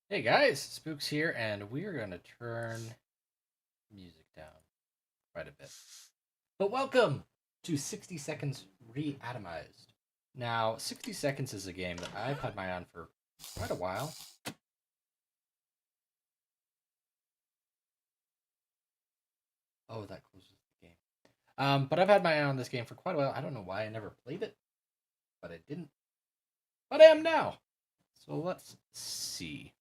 Hey guys, Spooks here, and we are going to turn music down quite a bit. But welcome to 60 Seconds Re-Atomized. Now, 60 Seconds is a game that I've had my eye on for quite a while. Oh, that closes the game. But I've had my eye on this game for quite a while. I don't know why I never played it, but I didn't. But I am now. So let's see.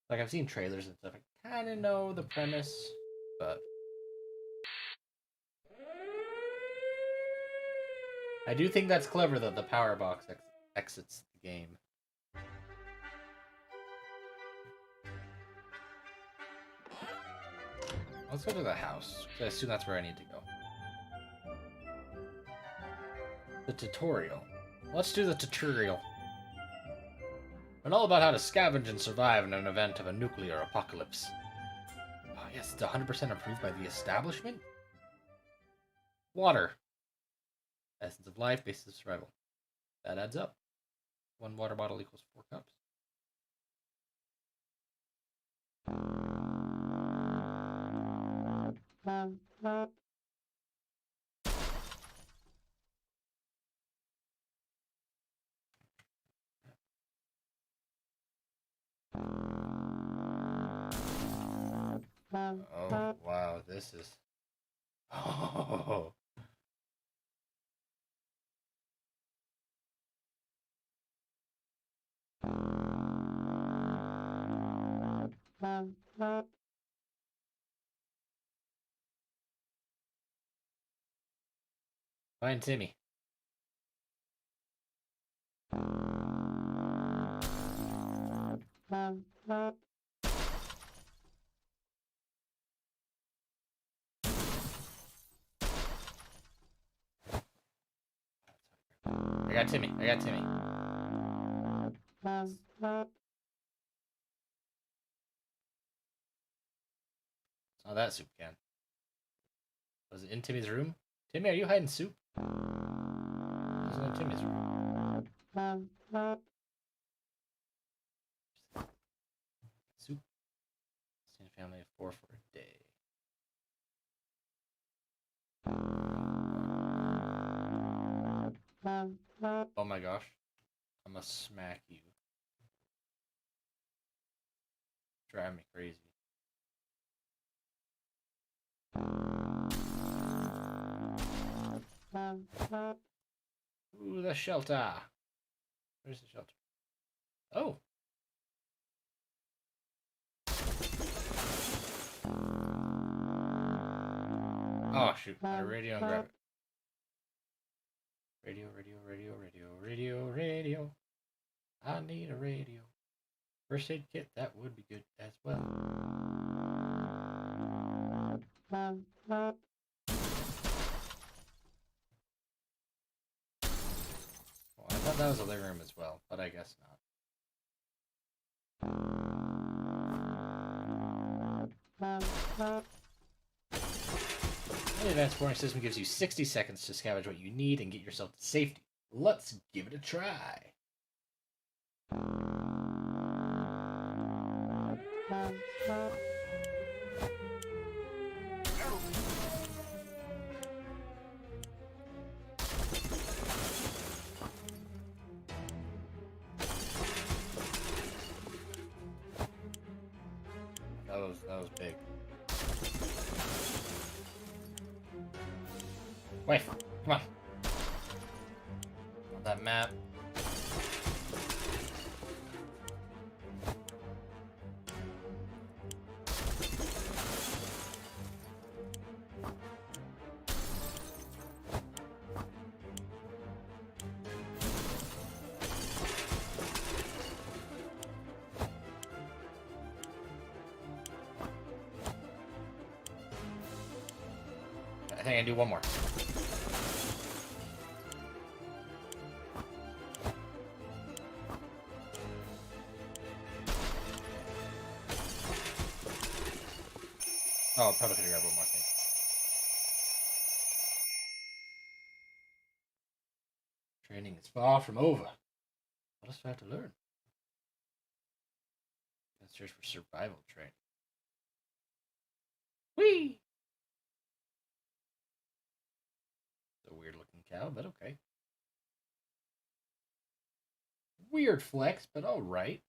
Like, I've seen trailers and stuff. I kind of know the premise, but I do think that's clever that the power box exits the game. Let's go to the house. I assume that's where I need to go. The tutorial. Let's do the tutorial. And all about how to scavenge and survive in an event of a nuclear apocalypse. Oh, yes, it's 100% approved by the establishment. Water. Essence of life, basis of survival. That adds up. 1 water bottle equals 4 cups. Oh, wow, this is... Oh. Find Timmy. I got Timmy. I got Timmy. Oh, that soup can. Was it in Timmy's room? Timmy, are you hiding soup? It was in Timmy's room. Soup. Seen a family of 4 for a day. Oh my gosh. I'm gonna smack you. Drive me crazy. Ooh, the shelter. Where's the shelter? Oh. Oh, shoot. I radio and grab it. Radio, radio, radio, radio, radio, radio. I need a radio. First aid kit, that would be good as well. Oh, I thought that was a living room as well, but I guess not. The advanced warning system gives you 60 seconds to scavenge what you need and get yourself to safety. Let's give it a try. That was big. Wait, come on. On that map. I think I can do one more. Oh, probably could have grabbed one more thing. Training is far from over. What else do I have to learn? Let's search for survival training. Whee! It's a weird looking cow, but okay. Weird flex, but alright.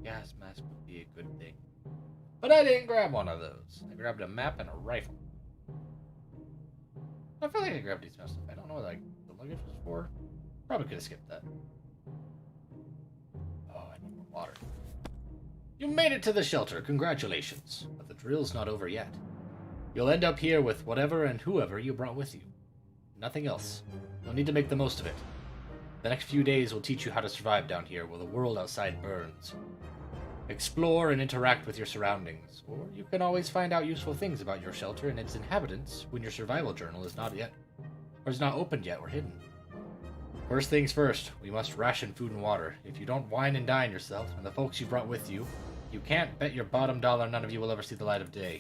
Gas mask would be a good thing. But I didn't grab one of those. I grabbed a map and a rifle. I feel like I grabbed these stuff. I don't know what the luggage was for. Probably could have skipped that. Oh, I need more water. You made it to the shelter. Congratulations. But the drill's not over yet. You'll end up here with whatever and whoever you brought with you. Nothing else. You'll need to make the most of it. The next few days will teach you how to survive down here while the world outside burns. Explore and interact with your surroundings, or you can always find out useful things about your shelter and its inhabitants when your survival journal is not opened yet or hidden. First things first, we must ration food and water. If you don't wine and dine yourself and the folks you brought with you, you can't bet your bottom dollar none of you will ever see the light of day.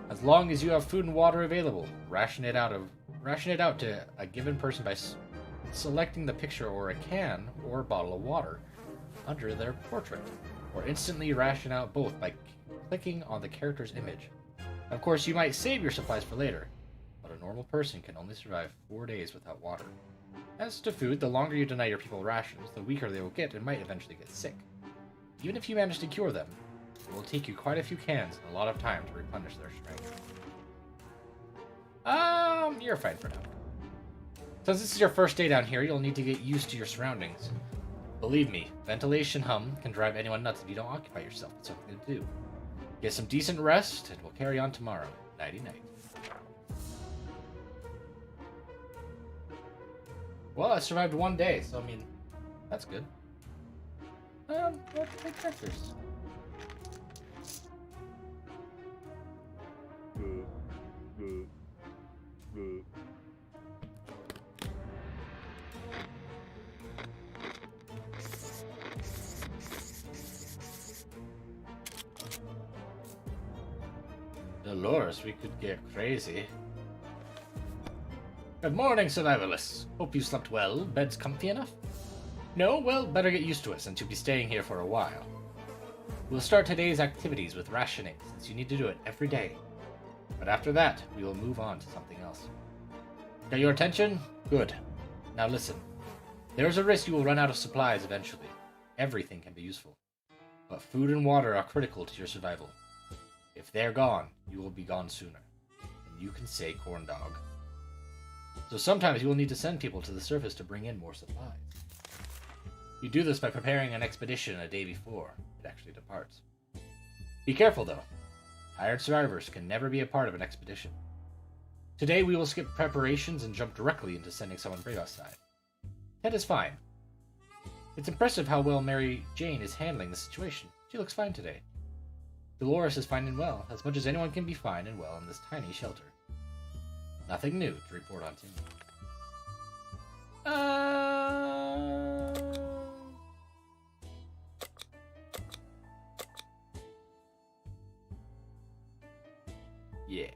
As long as you have food and water available, ration it out to a given person by selecting the picture or a can or bottle of water under their portrait, or instantly ration out both by clicking on the character's image. Of course, you might save your supplies for later, but a normal person can only survive 4 days without water. As to food, the longer you deny your people rations, the weaker they will get and might eventually get sick. Even if you manage to cure them, it will take you quite a few cans and a lot of time to replenish their strength. You're fine for now. Since this is your first day down here, you'll need to get used to your surroundings. Believe me, ventilation hum can drive anyone nuts if you don't occupy yourself with something to do. Get some decent rest, and we'll carry on tomorrow. Nighty-night. Well, I survived 1 day, so I mean, that's good. Let's take characters. Dolores, we could get crazy. Good morning, survivalists. Hope you slept well. Bed's comfy enough? No? Well, better get used to it since you'll be staying here for a while. We'll start today's activities with rationing, since you need to do it every day. But after that, we will move on to something else. Got your attention? Good. Now listen. There's a risk you will run out of supplies eventually. Everything can be useful. But food and water are critical to your survival. If they're gone, you will be gone sooner. And you can say corn dog. So sometimes you will need to send people to the surface to bring in more supplies. You do this by preparing an expedition a day before it actually departs. Be careful though. Hired survivors can never be a part of an expedition. Today we will skip preparations and jump directly into sending someone brave outside. Ted is fine. It's impressive how well Mary Jane is handling the situation. She looks fine today. Dolores is fine and well, as much as anyone can be fine and well in this tiny shelter. Nothing new to report on Tim. Yeah.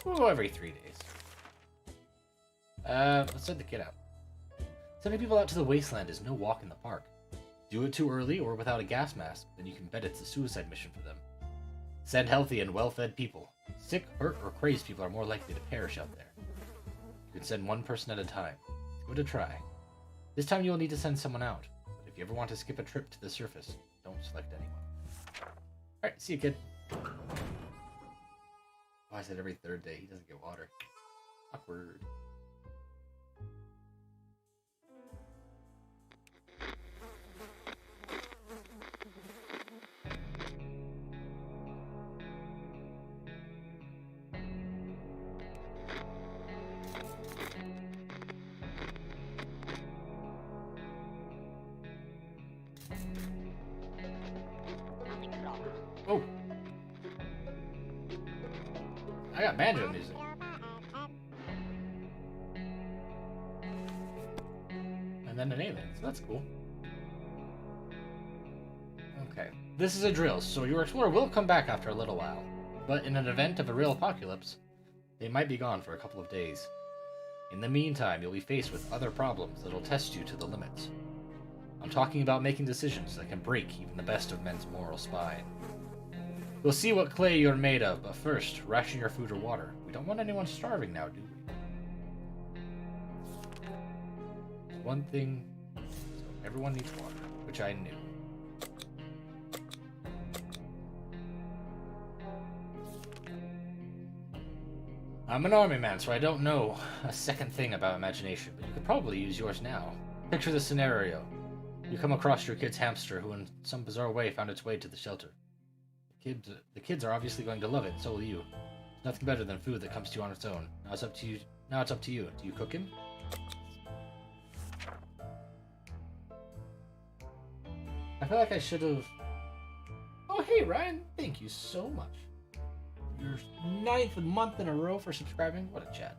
We'll go every 3 days. Let's send the kid out. Sending people out to the wasteland is no walk in the park. Do it too early or without a gas mask, then you can bet it's a suicide mission for them. Send healthy and well-fed people. Sick, hurt, or crazed people are more likely to perish out there. You can send one person at a time. Give it a try. This time you'll need to send someone out, but if you ever want to skip a trip to the surface, don't select anyone. Alright, see you, kid. Oh, I said every 3rd day. He doesn't get water. Awkward. Oh! I got banjo music. And then an alien, so that's cool. Okay. This is a drill, so your explorer will come back after a little while. But in an event of a real apocalypse, they might be gone for a couple of days. In the meantime, you'll be faced with other problems that'll test you to the limits. I'm talking about making decisions that can break even the best of men's moral spine. We'll see what clay you're made of, but first, ration your food or water. We don't want anyone starving now, do we? One thing, so everyone needs water, which I knew. I'm an army man, so I don't know a second thing about imagination, but you could probably use yours now. Picture the scenario. You come across your kid's hamster who in some bizarre way found its way to the shelter. The kids are obviously going to love it, and so will you. There's nothing better than food that comes to you on its own. Now it's up to you. Do you cook him? I feel like I should have... Oh, hey, Ryan. Thank you so much. Your 9th month in a row for subscribing. What a chat.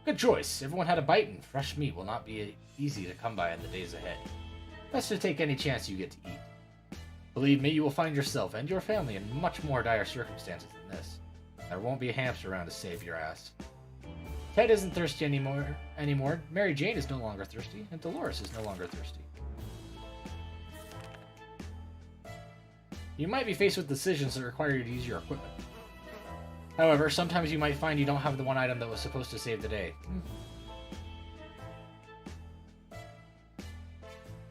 Good choice. Everyone had a bite, and fresh meat will not be easy to come by in the days ahead. Best to take any chance you get to eat. Believe me, you will find yourself and your family in much more dire circumstances than this. There won't be a hamster around to save your ass. Ted isn't thirsty anymore. Mary Jane is no longer thirsty, and Dolores is no longer thirsty. You might be faced with decisions that require you to use your equipment. However, sometimes you might find you don't have the one item that was supposed to save the day.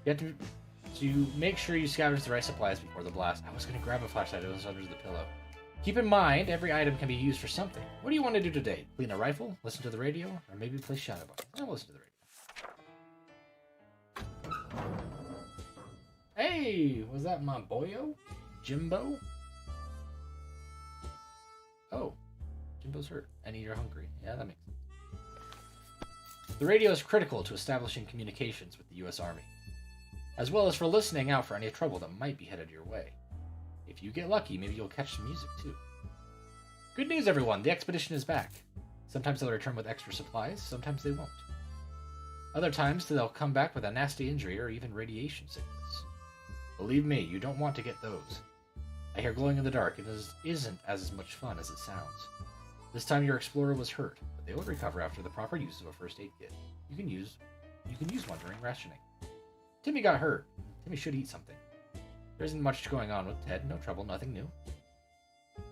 You have to make sure you scavenge the right supplies before the blast. I was going to grab a flashlight, it was under the pillow. Keep in mind, every item can be used for something. What do you want to do today? Clean a rifle? Listen to the radio? Or maybe play Shadowbox? I'll listen to the radio. Hey! Was that my boyo? Jimbo? Oh. Jimbo's hurt. And you're hungry. Yeah, that makes sense. The radio is critical to establishing communications with the U.S. Army, as well as for listening out for any trouble that might be headed your way. If you get lucky, maybe you'll catch some music, too. Good news, everyone! The expedition is back. Sometimes they'll return with extra supplies, sometimes they won't. Other times, they'll come back with a nasty injury or even radiation sickness. Believe me, you don't want to get those. I hear glowing in the dark isn't as much fun as it sounds. This time your explorer was hurt, but they will recover after the proper use of a first aid kit. You can use one during rationing. Timmy got hurt. Timmy should eat something. There isn't much going on with Ted. No trouble, nothing new.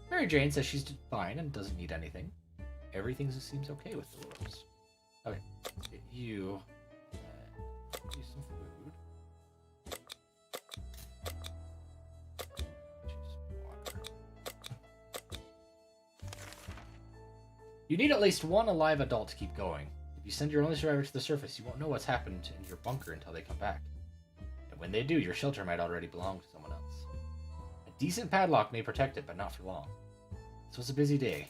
Mary Jane says she's fine and doesn't need anything. Everything seems okay with Dolores. Okay, let's get you some food. You need at least one alive adult to keep going. If you send your only survivor to the surface, you won't know what's happened in your bunker until they come back. And when they do, your shelter might already belong to someone else. A decent padlock may protect it, but not for long. So it's a busy day.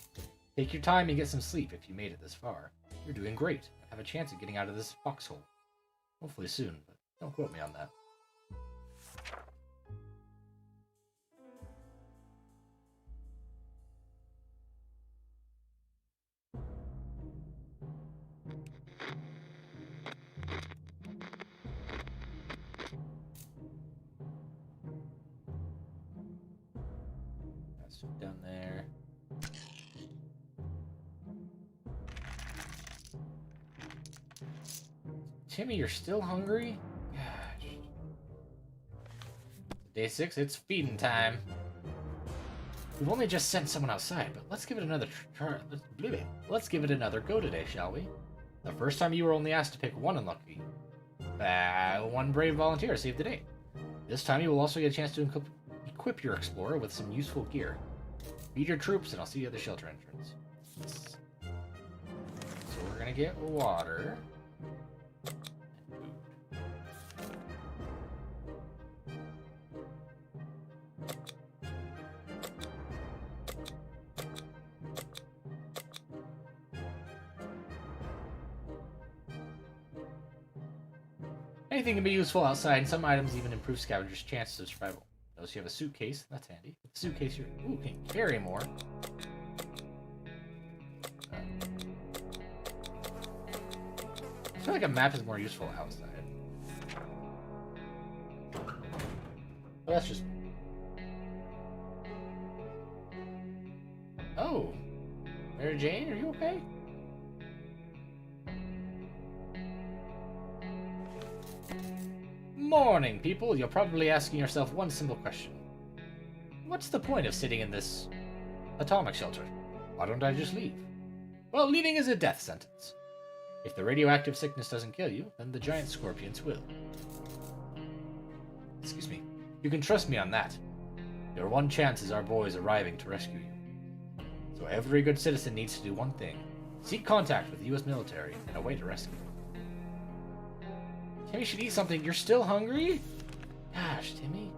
Take your time and get some sleep if you made it this far. You're doing great, and have a chance of getting out of this foxhole. Hopefully soon, but don't quote me on that. Down there. Timmy, you're still hungry? Gosh. Day 6, it's feeding time. We've only just sent someone outside, but let's give it another let's give it another go today, shall we? The first time you were only asked to pick one unlucky. One brave volunteer saved the day. This time you will also get a chance to equip your explorer with some useful gear. Feed your troops, and I'll see you at the shelter entrance. So we're gonna get water. Anything can be useful outside, and some items even improve scavengers' chances of survival. Notice you have a suitcase. That's handy. With the suitcase, you can carry more. feel like a map is more useful outside. Oh, that's just... Oh! Mary Jane, are you okay? Morning, people. You're probably asking yourself one simple question. What's the point of sitting in this atomic shelter? Why don't I just leave? Well, leaving is a death sentence. If the radioactive sickness doesn't kill you, then the giant scorpions will. Excuse me. You can trust me on that. Your one chance is our boys arriving to rescue you. So every good citizen needs to do one thing. Seek contact with the U.S. military and await a rescue. Timmy should eat something. You're still hungry? Gosh, Timmy.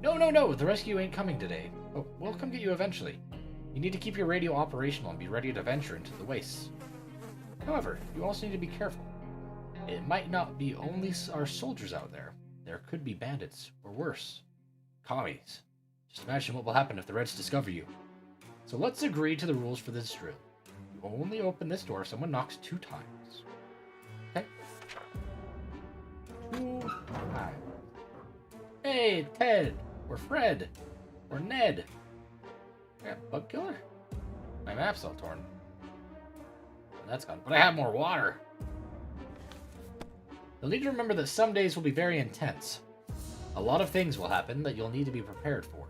No. The rescue ain't coming today. But we'll come get you eventually. You need to keep your radio operational and be ready to venture into the wastes. However, you also need to be careful. It might not be only our soldiers out there. There could be bandits, or worse, commies. Just imagine what will happen if the Reds discover you. So let's agree to the rules for this drill. You only open this door if someone knocks 2 times. Okay? 2 times. Hey, Ted, or Fred, or Ned. Yeah, bug killer? My map's all torn. That's gone. But I have more water. You'll need to remember that some days will be very intense. A lot of things will happen that you'll need to be prepared for.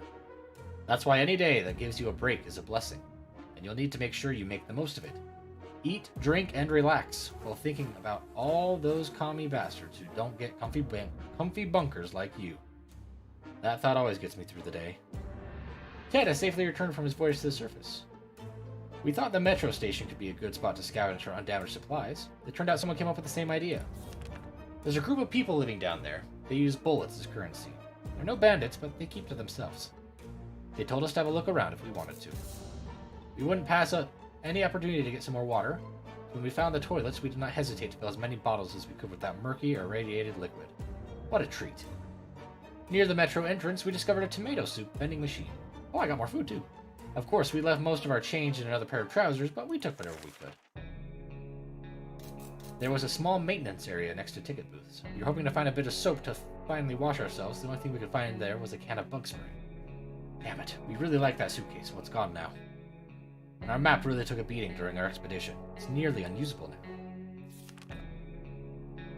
That's why any day that gives you a break is a blessing, and you'll need to make sure you make the most of it. Eat, drink, and relax while thinking about all those commie bastards who don't get comfy bunkers like you. That thought always gets me through the day. Ted has safely returned from his voyage to the surface. We thought the metro station could be a good spot to scavenge for undamaged supplies. It turned out someone came up with the same idea. There's a group of people living down there. They use bullets as currency. They're no bandits, but they keep to themselves. They told us to have a look around if we wanted to. We wouldn't pass up any opportunity to get some more water. When we found the toilets, we did not hesitate to fill as many bottles as we could with that murky, irradiated liquid. What a treat. Near the metro entrance, we discovered a tomato soup vending machine. Oh, I got more food, too. Of course, we left most of our change in another pair of trousers, but we took whatever we could. There was a small maintenance area next to ticket booths. We were hoping to find a bit of soap to finally wash ourselves. The only thing we could find there was a can of bug spray. Damn it, we really like that suitcase. Well, it's gone now. And our map really took a beating during our expedition. It's nearly unusable now.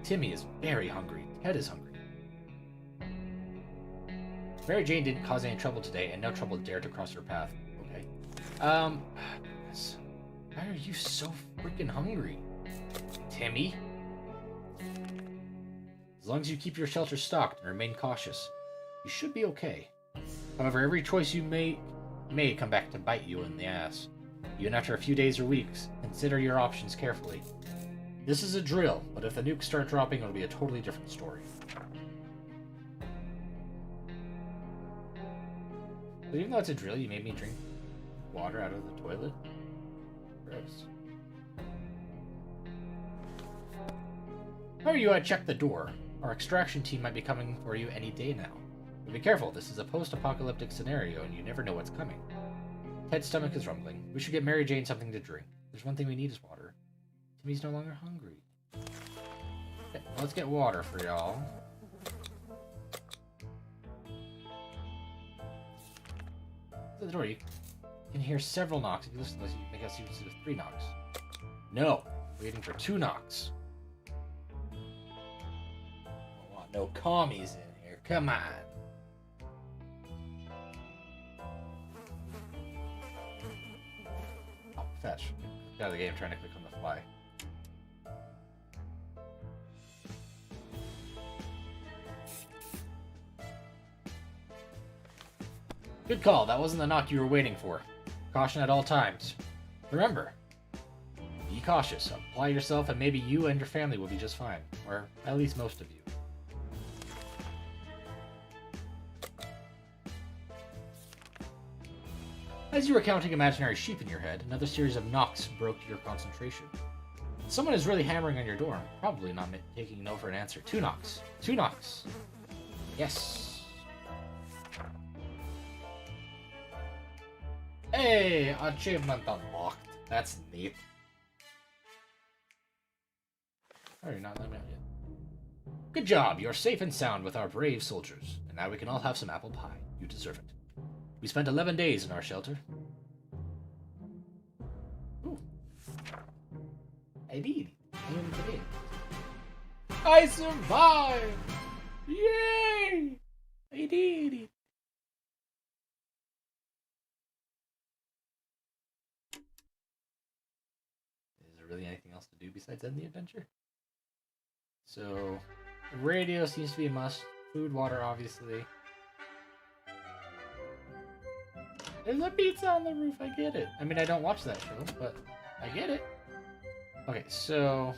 Timmy is very hungry. Ted is hungry. Mary Jane didn't cause any trouble today, and no trouble dared to cross her path. Okay. Goodness. Why are you so freaking hungry, Timmy? As long as you keep your shelter stocked and remain cautious, you should be okay. However, every choice you make may come back to bite you in the ass. Even after a few days or weeks, consider your options carefully. This is a drill, but if the nukes start dropping, it'll be a totally different story. But even though it's a drill, you made me drink water out of the toilet? Gross. Why are you check the door? Our extraction team might be coming for you any day now. But be careful, this is a post-apocalyptic scenario and you never know what's coming. Ted's stomach is rumbling. We should get Mary Jane something to drink. There's one thing we need is water. Timmy's no longer hungry. Okay, let's get water for y'all. At the door, you can hear several knocks. If you listen to this, you make us use it with 3 knocks. No, waiting for 2 knocks. Don't want no commies in here. Come on. Oh, fetch. Get out of the game, trying to click on the fly. Good call. That wasn't the knock you were waiting for. Caution at all times. Remember, be cautious. Apply yourself and maybe you and your family will be just fine. Or at least most of you. As you were counting imaginary sheep in your head, another series of knocks broke your concentration. Someone is really hammering on your door. Probably not taking no for an answer. 2 knocks. 2 knocks. Yes. Hey, achievement unlocked. That's neat. Oh, you're not letting me out yet. Good job. You're safe and sound with our brave soldiers. And now we can all have some apple pie. You deserve it. We spent 11 days in our shelter. Ooh. I did. I survived! Yay! I did it. Is there really anything else to do besides end the adventure? So, radio seems to be a must. Food, water, obviously. There's a pizza on the roof, I get it. I mean, I don't watch that show, but I get it. Okay, so...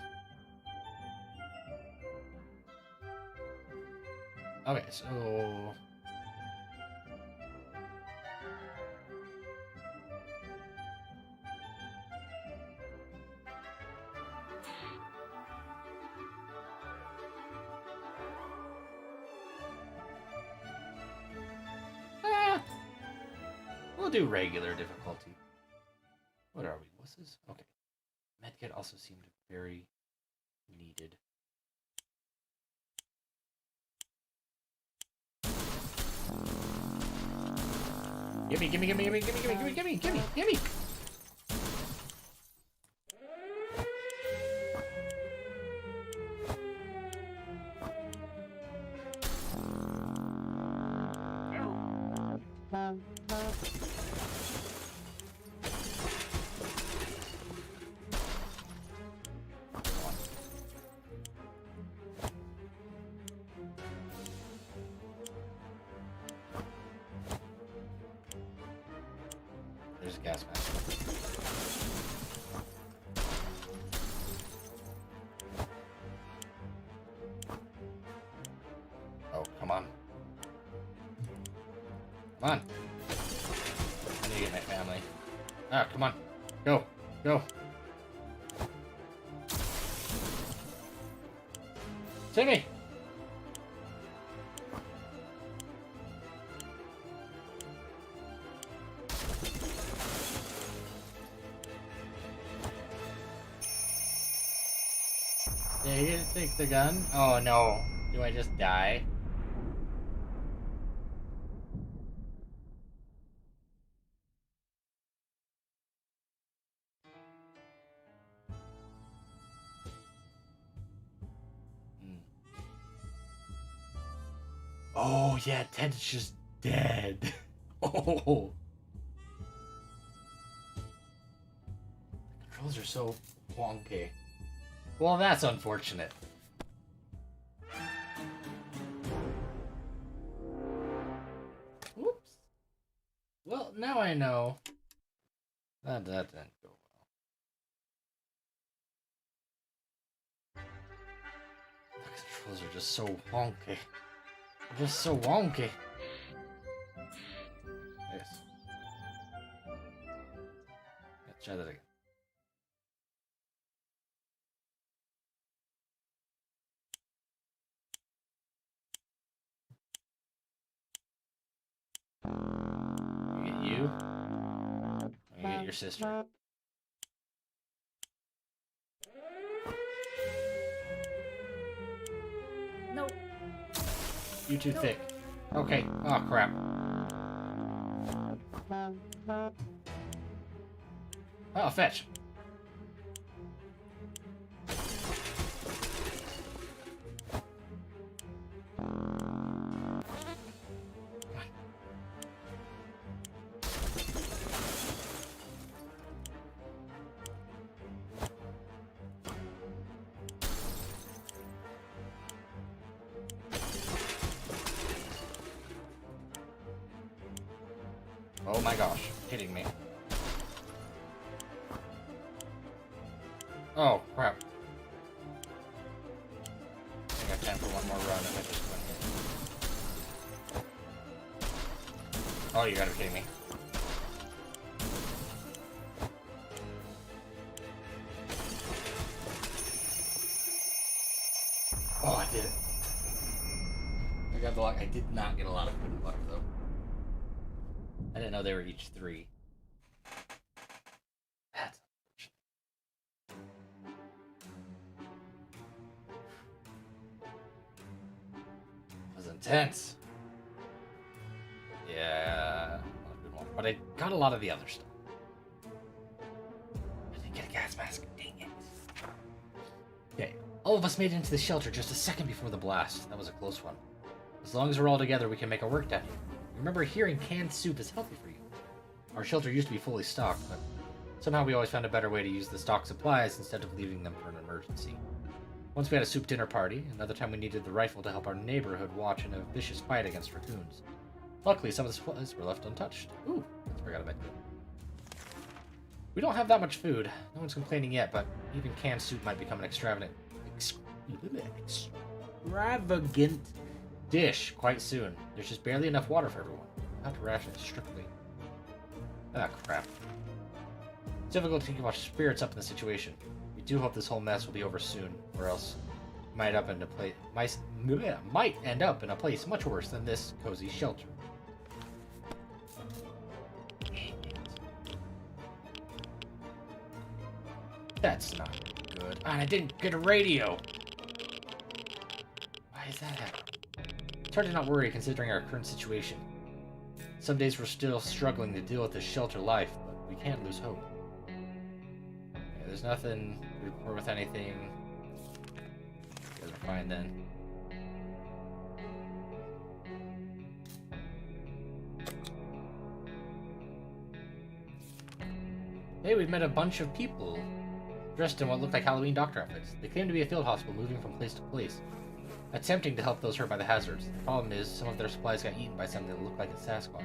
Okay, so... We'll do regular difficulty. What are we? What's this? Okay. Medkit also seemed very needed. Gimme, gimme, gimme, gimme, gimme, gimme, gimme, gimme, gimme, gimme! There's a gas mask. Oh, come on. Come on. I need to get my family. Ah, come on. Go. Go. Timmy! Yeah, he didn't take the gun. Oh no. Do I just die? Oh yeah, Ted's just dead. Oh. The controls are so wonky. Well, that's unfortunate. Whoops. Well, now I know. That didn't go well. The controls are just so wonky. They're just so wonky. Yes. Let's try that again. I get you. I get your sister. Nope. You too thick. Okay. Oh crap. Oh, fetch. Oh my gosh, hitting me. Oh, crap. I think I have time for one more run if I just win here. Oh, you gotta be kidding me. Oh, I did it. I got the luck. I did not get a lot of good luck, though. I didn't know they were each 3. That's unfortunate. intense. Yeah, not a good one. But I got a lot of the other stuff. I didn't get a gas mask. Dang it. Okay, all of us made it into the shelter just a second before the blast. That was a close one. As long as we're all together, we can make our work down here. Remember hearing canned soup is healthy for you. Our shelter used to be fully stocked, but somehow we always found a better way to use the stock supplies instead of leaving them for an emergency. Once we had a soup dinner party, another time we needed the rifle to help our neighborhood watch in a vicious fight against raccoons. Luckily, some of the supplies were left untouched. Ooh, I forgot about that. We don't have that much food. No one's complaining yet, but even canned soup might become an extravagant dish quite soon. There's just barely enough water for everyone. We'll have to ration it strictly. Ah, crap. It's difficult to keep our spirits up in the situation. We do hope this whole mess will be over soon, or else might end up in a place much worse than this cozy shelter. That's not good. And I didn't get a radio. Why is that happening? It's hard to not worry considering our current situation. Some days we're still struggling to deal with this shelter life, but we can't lose hope. Yeah, there's nothing to report with anything. You guys are fine then. Hey, we've met a bunch of people dressed in what looked like Halloween doctor outfits. They claim to be a field hospital moving from place to place, attempting to help those hurt by the hazards. The problem is, some of their supplies got eaten by something that looked like a Sasquatch.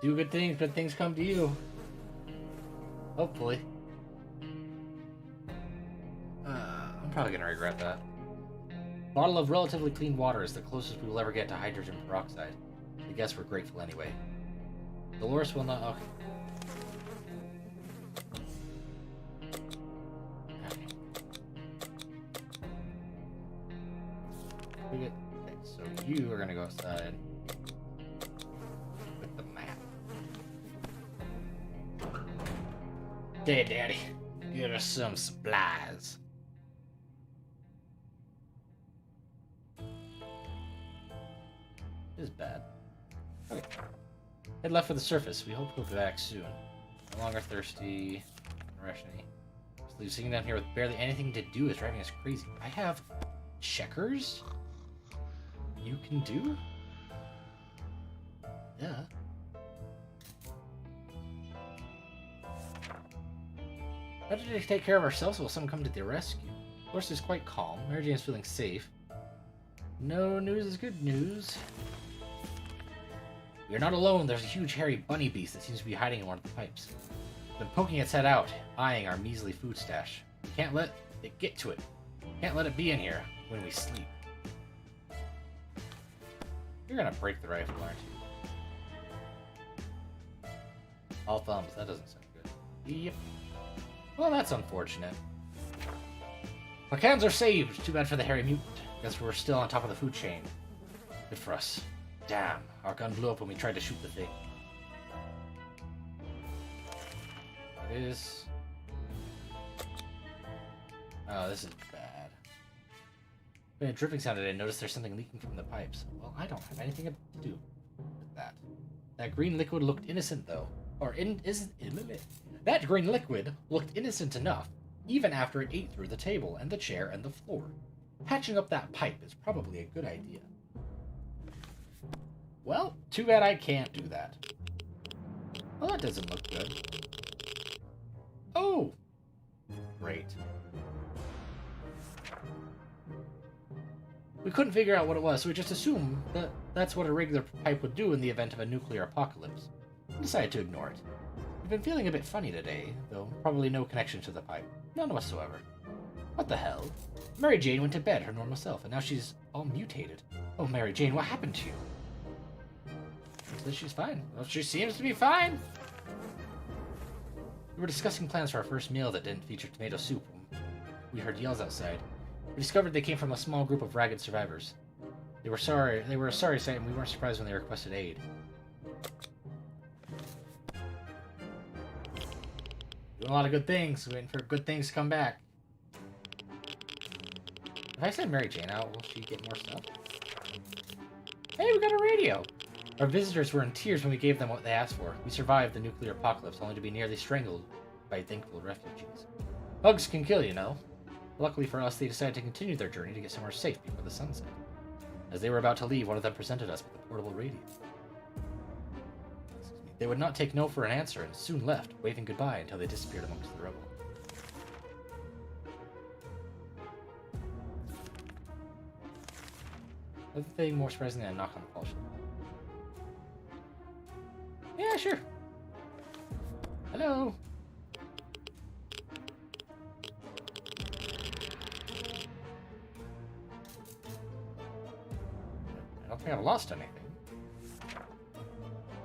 Do good things come to you. Hopefully. I'm probably gonna regret that. Bottle of relatively clean water is the closest we will ever get to hydrogen peroxide. I guess we're grateful anyway. Dolores will not... Okay. Okay, so you are gonna go outside with the map. Okay, Daddy, get us some supplies. This is bad. Okay. Head left for the surface. We hope he'll be back soon. No longer thirsty. Rationing. Just sitting down here with barely anything to do is driving us crazy. I have checkers? You can do? Yeah. How did we take care of ourselves while someone come to the rescue? Of course, is quite calm. Mary Jane is feeling safe. No news is good news. We are not alone. There's a huge hairy bunny beast that seems to be hiding in one of the pipes. It's been poking its head out, eyeing our measly food stash. We can't let it get to it. Can't let it be in here when we sleep. You're gonna break the rifle, aren't you? All thumbs. That doesn't sound good. Yep. Well, that's unfortunate. Our cans are saved. Too bad for the hairy mutant. Guess we're still on top of the food chain. Good for us. Damn, our gun blew up when we tried to shoot the thing. It is... Oh, this is bad. When a dripping sounded, I noticed there's something leaking from the pipes. Well, I don't have anything to do with that. That green liquid looked innocent, though. That green liquid looked innocent enough, even after it ate through the table and the chair and the floor. Patching up that pipe is probably a good idea. Well, too bad I can't do that. Well, that doesn't look good. Oh! Great. We couldn't figure out what it was, so we just assumed that that's what a regular pipe would do in the event of a nuclear apocalypse. We decided to ignore it. We've been feeling a bit funny today, though probably no connection to the pipe. None whatsoever. What the hell? Mary Jane went to bed, her normal self, and now she's all mutated. Oh, Mary Jane, what happened to you? She's fine. Well, she seems to be fine. We were discussing plans for our first meal that didn't feature tomato soup when we heard yells outside. We discovered they came from a small group of ragged survivors. They were a sorry sight, and we weren't surprised when they requested aid. Doing a lot of good things, waiting for good things to come back. If I send Mary Jane out, will she get more stuff? Hey, we got a radio! Our visitors were in tears when we gave them what they asked for. We survived the nuclear apocalypse, only to be nearly strangled by thankful refugees. Bugs can kill, you know. Luckily for us, they decided to continue their journey to get somewhere safe before the sunset. As they were about to leave, one of them presented us with a portable radio. They would not take no for an answer and soon left, waving goodbye until they disappeared amongst the rubble. Nothing more surprising than a knock on the call sheet. Yeah, sure. Hello. I don't think I've lost anything.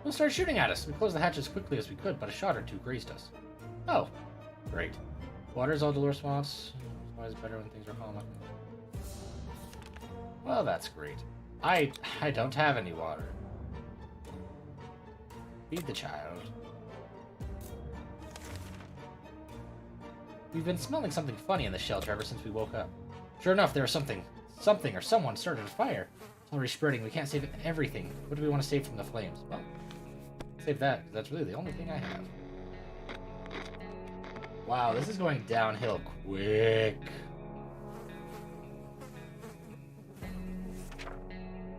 They'll start shooting at us. We closed the hatch as quickly as we could, but a shot or two grazed us. Oh, great. Water's all Dolores wants. It's always better when things are calm. Well, that's great. I don't have any water. Feed the child. We've been smelling something funny in the shelter ever since we woke up. Sure enough, there was something or someone started a fire. It's already spreading. We can't save everything. What do we want to save from the flames? Well, save that, because that's really the only thing I have. Wow, this is going downhill quick.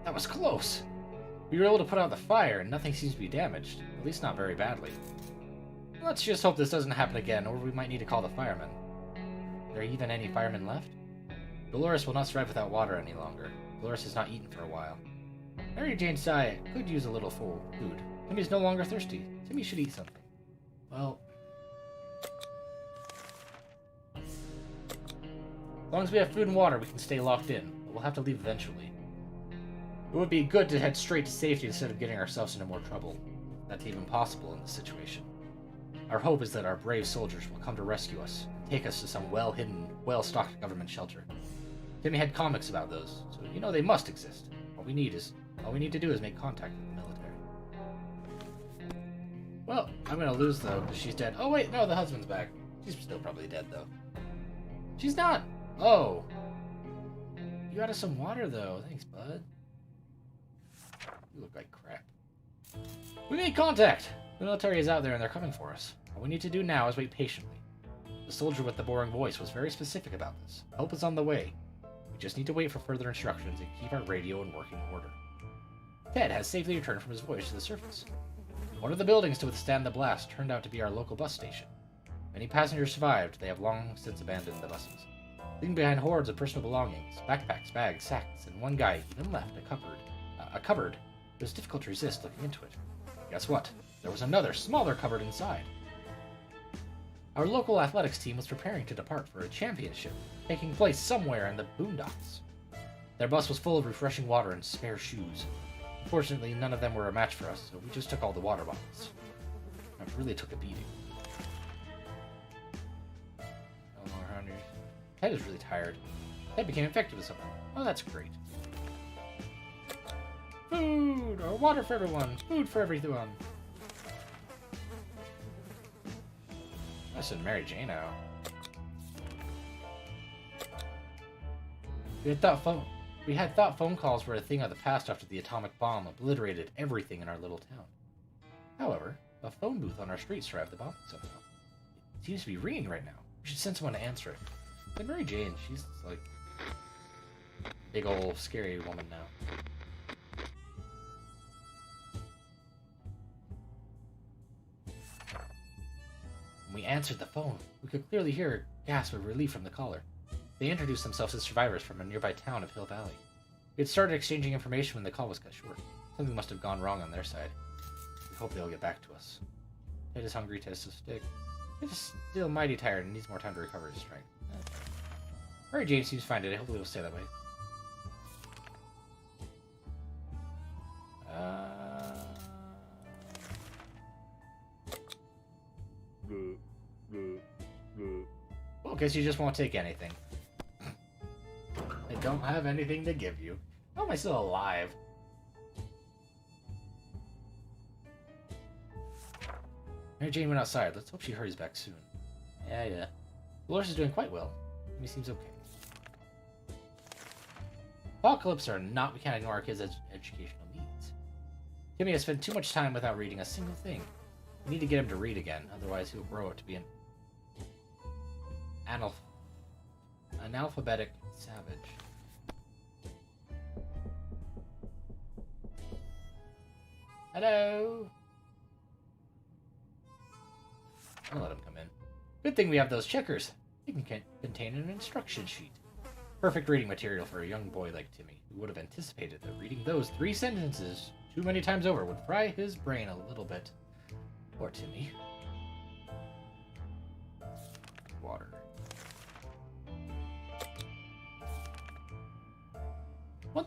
That was close. We were able to put out the fire, and nothing seems to be damaged. At least not very badly. Let's just hope this doesn't happen again, or we might need to call the firemen. Are there even any firemen left? Dolores will not survive without water any longer. Dolores has not eaten for a while. Mary Jane Sy could use a little food. Timmy's no longer thirsty. Timmy should eat something. Well, as long as we have food and water, we can stay locked in. But we'll have to leave eventually. It would be good to head straight to safety instead of getting ourselves into more trouble. That's even possible in this situation. Our hope is that our brave soldiers will come to rescue us and take us to some well-hidden, well-stocked government shelter. Timmy had comics about those, so you know they must exist. All we need to do is make contact with the military. Well, I'm gonna lose though, because she's dead. Oh wait, no, the husband's back. She's still probably dead though. She's not! Oh! You got us some water though. Thanks, bud. You look like crap. We made contact! The military is out there and they're coming for us. All we need to do now is wait patiently. The soldier with the boring voice was very specific about this. Help is on the way. We just need to wait for further instructions and keep our radio in working order. Ted has safely returned from his voyage to the surface. One of the buildings to withstand the blast turned out to be our local bus station. Many passengers survived. They have long since abandoned the buses, leaving behind hordes of personal belongings, backpacks, bags, sacks, and one guy even left a cupboard. It was difficult to resist looking into it. Guess what? There was another, smaller cupboard inside. Our local athletics team was preparing to depart for a championship, taking place somewhere in the boondocks. Their bus was full of refreshing water and spare shoes. Unfortunately, none of them were a match for us, so we just took all the water bottles. It really took a beating. Ted is really tired. Ted became infected with something. Oh, that's great. Food! Or water for everyone! Food for everyone! I said Mary Jane out. We had thought phone calls were a thing of the past after the atomic bomb obliterated everything in our little town. However, a phone booth on our street survived the bomb somehow. It seems to be ringing right now. We should send someone to answer it. But Mary Jane, she's like a big old scary woman now. When we answered the phone, we could clearly hear a gasp of relief from the caller. They introduced themselves as survivors from a nearby town of Hill Valley. We had started exchanging information when the call was cut short. Something must have gone wrong on their side. We hope they'll get back to us. Ted is hungry, Ted is so sick. Ted is still mighty tired and needs more time to recover his strength. Mary Jane seems fine today. Hopefully it'll stay that way. Well, guess you just won't take anything. I don't have anything to give you. How am I still alive? Mary Jane went outside. Let's hope she hurries back soon. Yeah. Dolores is doing quite well. He seems okay. apocalypse or not, we can't ignore our kids' educational needs. Timmy has spent too much time without reading a single thing. We need to get him to read again, otherwise he'll grow up to be an analphabetic savage. Hello? I'll let him come in. Good thing we have those checkers. They can contain an instruction sheet. Perfect reading material for a young boy like Timmy, who would have anticipated that reading those 3 sentences too many times over would fry his brain a little bit. Poor Timmy. Water. One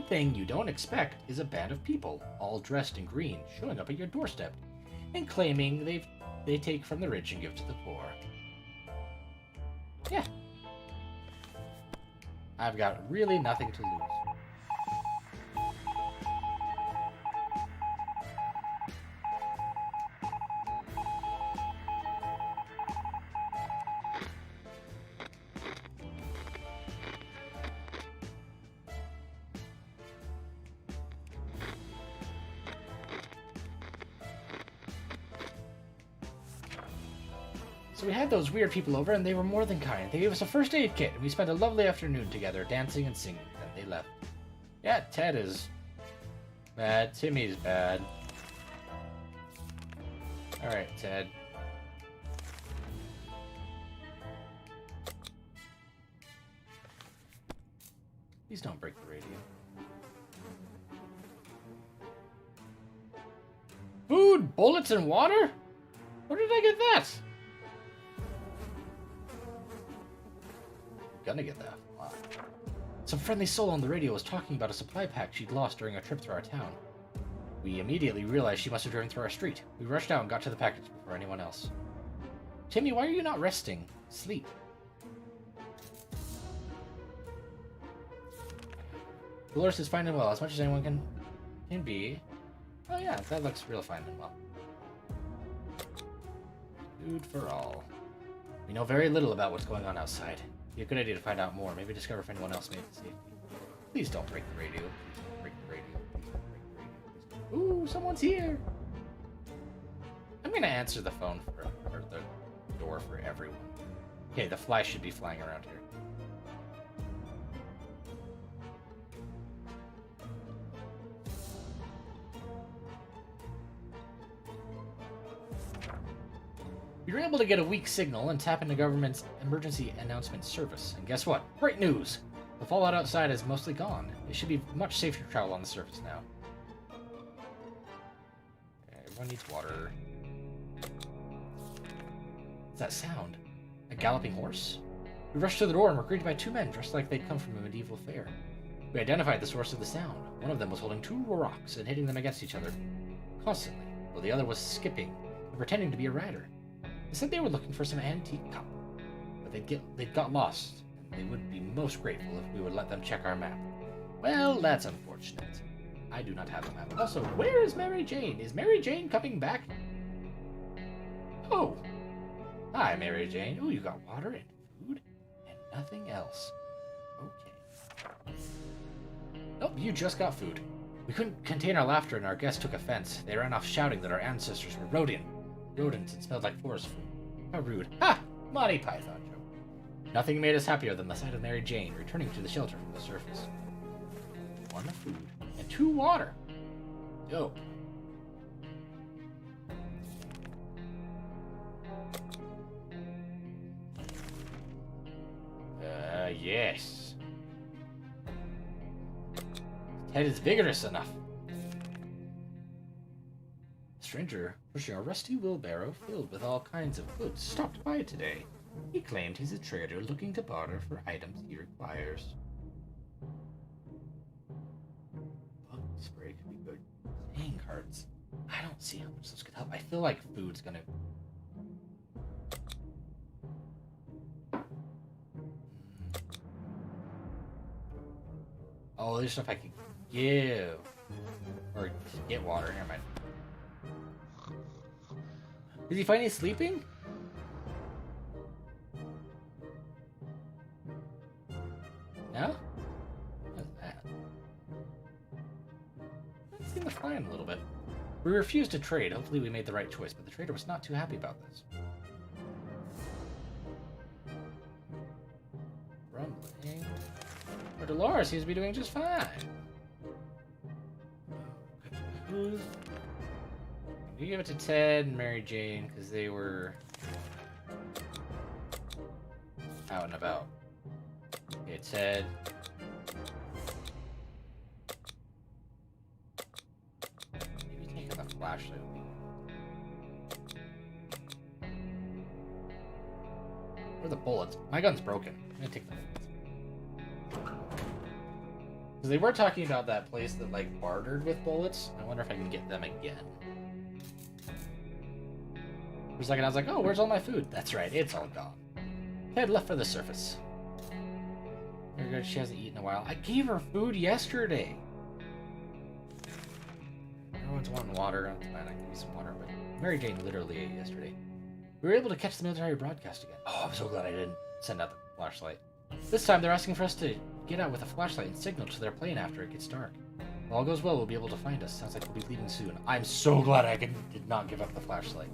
thing you don't expect is a band of people, all dressed in green, showing up at your doorstep and claiming they take from the rich and give to the poor. Yeah. I've got really nothing to lose. So we had those weird people over, and they were more than kind. They gave us a first aid kit, and we spent a lovely afternoon together, dancing and singing, and they left. Yeah, Ted is bad. Timmy's bad. Alright, Ted. Please don't break the radio. Food, bullets, and water? Where did I get that? Gonna get that. Wow. Some friendly soul on the radio was talking about a supply pack she'd lost during a trip through our town. We immediately realized she must have driven through our street. We rushed out and got to the package before anyone else. Timmy, why are you not resting? Sleep. Dolores is fine and well, as much as anyone can be. Oh yeah, that looks real fine and well. Food for all. We know very little about what's going on outside. Be a good idea to find out more. Maybe discover if anyone else made it to safety. Please don't break the radio. Please don't break the radio. Please don't break the radio. Please don't. Ooh, someone's here. I'm gonna answer the phone or the door for everyone. Okay, the fly should be flying around here. We were able to get a weak signal and tap into government's emergency announcement service. And guess what? Great news! The fallout outside is mostly gone. It should be much safer to travel on the surface now. Okay, everyone needs water. What's that sound? A galloping horse? We rushed to the door and were greeted by 2 men dressed like they'd come from a medieval fair. We identified the source of the sound. One of them was holding 2 rocks and hitting them against each other constantly, while the other was skipping and pretending to be a rider. They said they were looking for some antique cup, but they'd got lost, and they would be most grateful if we would let them check our map. Well, that's unfortunate. I do not have a map. Also, where is Mary Jane? Is Mary Jane coming back? Oh! Hi, Mary Jane. Oh, you got water and food, and nothing else. Okay. Nope, you just got food. We couldn't contain our laughter, and our guests took offense. They ran off shouting that our ancestors were rodents and smelled like forest food. How rude. Ha! Monty Python joke. Nothing made us happier than the sight of Mary Jane returning to the shelter from the surface. 1 food and 2 water. Dope. Yes. Ted is vigorous enough. Stranger pushing a rusty wheelbarrow filled with all kinds of goods stopped by today. He claimed he's a trader looking to barter for items he requires. Bug spray could be good. Playing cards. I don't see how much this could help. I feel like food's gonna... Oh, there's stuff I can give. Or get water. Never mind. Is he finally sleeping? We refused to trade. Hopefully we made the right choice, but the trader was not too happy about this. Rumbling. But Dolores seems to be doing just fine. Who's... We give it to Ted and Mary Jane because they were out and about. Okay, Ted. Maybe take the flashlight. Where are the bullets? My gun's broken. I'm gonna take the bullets. Because they were talking about that place that like bartered with bullets. I wonder if I can get them again. For a second, I was like, oh, where's all my food? That's right, it's all gone. Head left for the surface. She hasn't eaten in a while. I gave her food yesterday. Everyone's wanting water. I'm fine, I can give you some water. But Mary Jane literally ate yesterday. We were able to catch the military broadcast again. Oh, I'm so glad I didn't send out the flashlight. This time, they're asking for us to get out with a flashlight and signal to their plane after it gets dark. If all goes well, we'll be able to find us. Sounds like we'll be leaving soon. I'm so glad I did not give up the flashlight.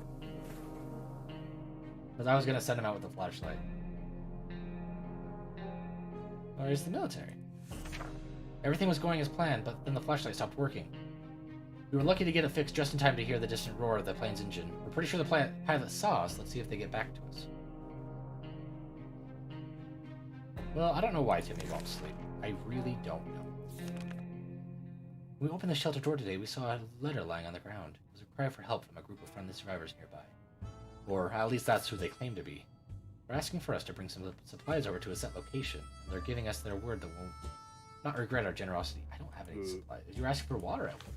Because I was going to send him out with the flashlight. Where's the military? Everything was going as planned, but then the flashlight stopped working. We were lucky to get it fixed just in time to hear the distant roar of the plane's engine. We're pretty sure the pilot saw us. Let's see if they get back to us. Well, I don't know why Timmy won't sleep. I really don't know. When we opened the shelter door today, we saw a letter lying on the ground. It was a cry for help from a group of friendly survivors nearby. Or at least that's who they claim to be. They're asking for us to bring some supplies over to a set location, and they're giving us their word that we'll not regret our generosity. I don't have any supplies. You're asking for water, I would.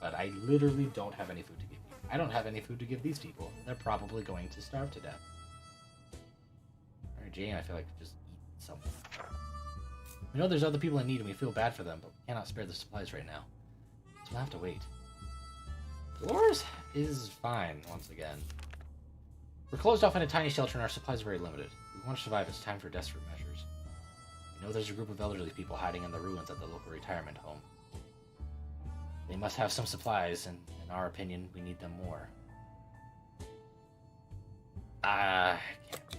But I literally don't have any food to give you. I don't have any food to give these people. They're probably going to starve to death. Mary Jane, I feel like just eat something. We know there's other people in need and we feel bad for them, but we cannot spare the supplies right now. So we'll have to wait. Dolores is fine once again. We're closed off in a tiny shelter and our supplies are very limited. We want to survive. It's time for desperate measures. We know there's a group of elderly people hiding in the ruins of the local retirement home. They must have some supplies, and in our opinion, we need them more. I can't.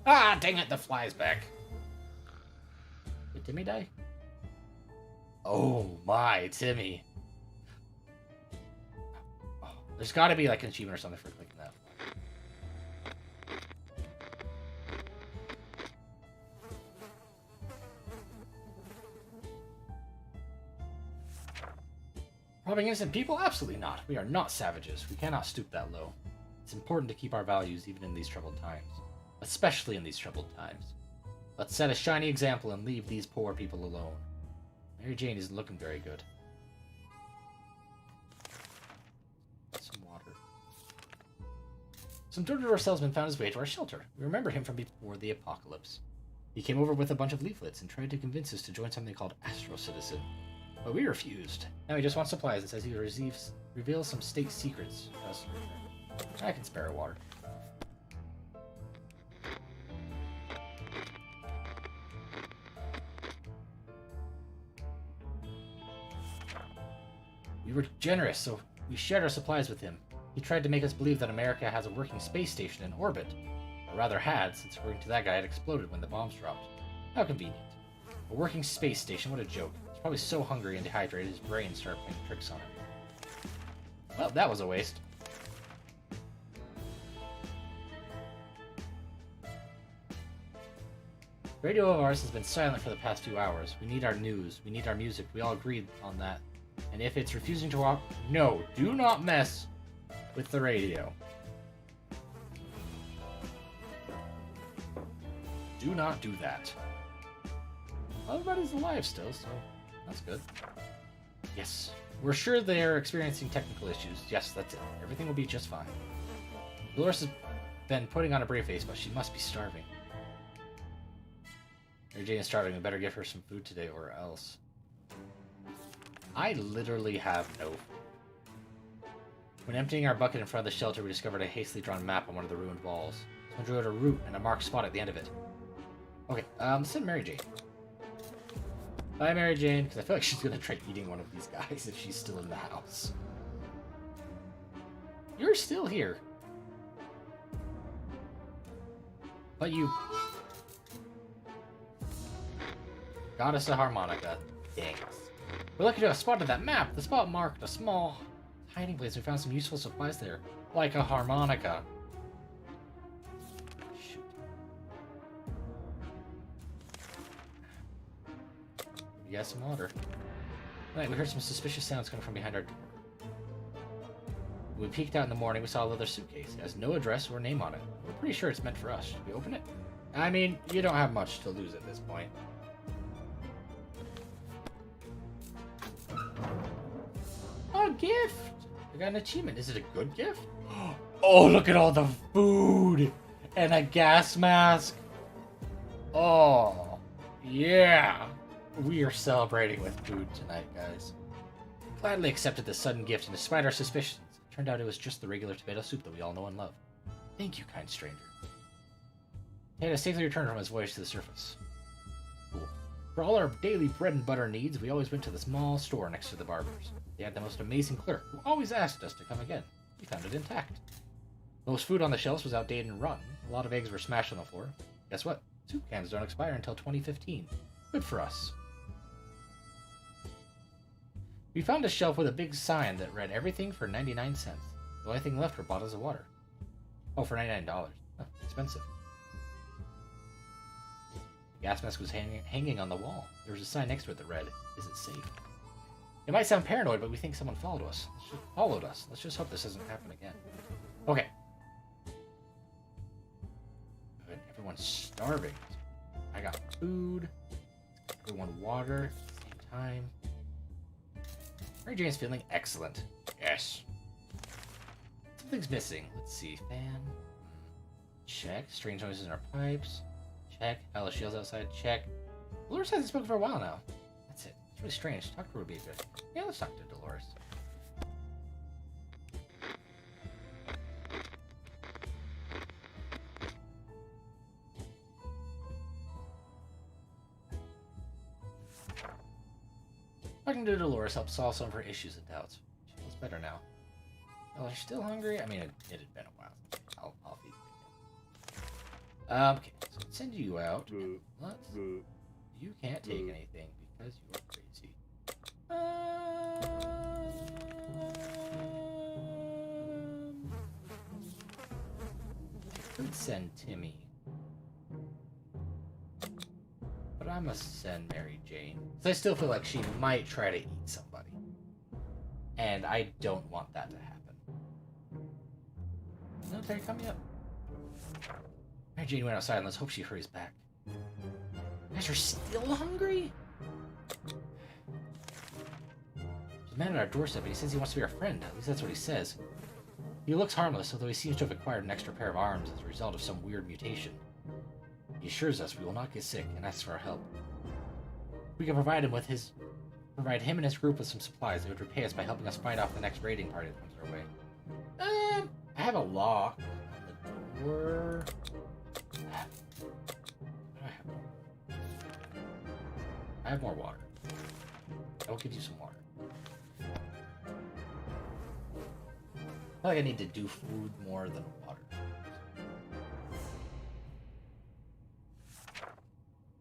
Ah, dang it, the fly's back. Did Timmy die? Oh my, Timmy. Oh, there's gotta be like an achievement or something for clicking that. Robbing innocent people? Absolutely not. We are not savages. We cannot stoop that low. It's important to keep our values even in these troubled times. Especially in these troubled times. Let's set a shiny example and leave these poor people alone. Mary Jane isn't looking very good. Some water. Some door-to-door salesman found his way to our shelter. We remember him from before the apocalypse. He came over with a bunch of leaflets and tried to convince us to join something called Astro Citizen. But we refused. Now he just wants supplies and says he reveals some state secrets for us to return. I can spare a water. We were generous, so we shared our supplies with him. He tried to make us believe that America has a working space station in orbit. Or rather had, since according to that guy it exploded when the bombs dropped. How convenient. A working space station, what a joke. He's probably so hungry and dehydrated his brain started playing tricks on him. Well, that was a waste. Radio of ours has been silent for the past few hours. We need our news. We need our music. We all agreed on that. And if it's refusing to no, do not mess with the radio. Do not do that. Well, everybody's alive still, so that's good. Yes. We're sure they're experiencing technical issues. Yes, that's it. Everything will be just fine. Dolores has been putting on a brave face, but she must be starving. Mary Jane is starving. We better give her some food today or else. I literally have no food. When emptying our bucket in front of the shelter, we discovered a hastily drawn map on one of the ruined walls. Someone drew out a route and a marked spot at the end of it. Okay, send Mary Jane. Bye, Mary Jane, because I feel like she's going to try eating one of these guys if she's still in the house. You're still here. But you... got us a harmonica. Dang. We're lucky to have spotted that map. The spot marked a small hiding place. We found some useful supplies there, like a harmonica. Shoot. You got some water. Right, we heard some suspicious sounds coming from behind our door. When we peeked out in the morning, we saw a leather suitcase. It has no address or name on it. We're pretty sure it's meant for us. Should we open it? I mean, you don't have much to lose at this point. A gift! I got an achievement. Is it a good gift? Oh, look at all the food! And a gas mask! Oh, yeah! We are celebrating with food tonight, guys. Gladly accepted this sudden gift, and despite our suspicions, it turned out it was just the regular tomato soup that we all know and love. Thank you, kind stranger. Tato safely returned from his voyage to the surface. Cool. For all our daily bread and butter needs, we always went to the small store next to the barber's. They had the most amazing clerk, who always asked us to come again. We found it intact. Most food on the shelves was outdated and rotten. A lot of eggs were smashed on the floor. Guess what? Soup cans don't expire until 2015. Good for us. We found a shelf with a big sign that read everything for 99 cents. The only thing left were bottles of water. Oh, for $99. Huh, expensive. The gas mask was hanging on the wall. There was a sign next to it that read, "Is it safe?" It might sound paranoid, but we think someone followed us. Let's just hope this doesn't happen again. Okay. Good. Everyone's starving. I got food. Everyone water at the same time. Mary Jane's feeling excellent. Yes. Something's missing. Let's see. Fan. Check. Strange noises in our pipes. Check. Pile of shields outside. Check. Dolores hasn't spoken for a while now. That's it. It's really strange. Talk to her would be good. Yeah, let's talk to Dolores. Talking to Dolores helped solve some of her issues and doubts. She feels better now. Oh, are you still hungry? I mean, it had been a while. I'll feed you. Okay, so let's send you out. You can't take anything because you're crazy. I could send Timmy. But I must send Mary Jane. Because I still feel like she might try to eat somebody. And I don't want that to happen. Military coming up. Mary Jane went outside and let's hope she hurries back. You guys are still hungry? There's a man at our doorstep and he says he wants to be our friend. At least that's what he says. He looks harmless, although he seems to have acquired an extra pair of arms as a result of some weird mutation. He assures us we will not get sick and asks for our help. We can provide him and his group with some supplies. They would repay us by helping us fight off the next raiding party that comes our way. I have a lock on the door. I have more water. I will give you some water. I feel like I need to do food more than water.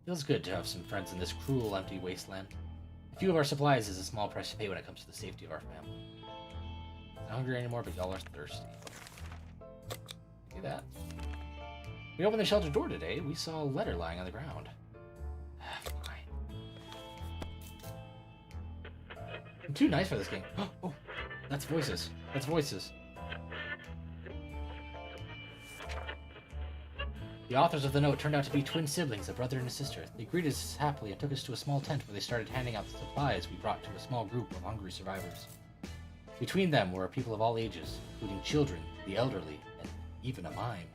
Feels good to have some friends in this cruel, empty wasteland. A few of our supplies is a small price to pay when it comes to the safety of our family. I'm not hungry anymore, but y'all are thirsty. Look at that. We opened the shelter door today. We saw a letter lying on the ground. Fine. I'm too nice for this game. Oh, that's voices. That's voices. The authors of the note turned out to be twin siblings, a brother and a sister. They greeted us happily and took us to a small tent where they started handing out the supplies we brought to a small group of hungry survivors. Between them were people of all ages, including children, the elderly, and even a mime.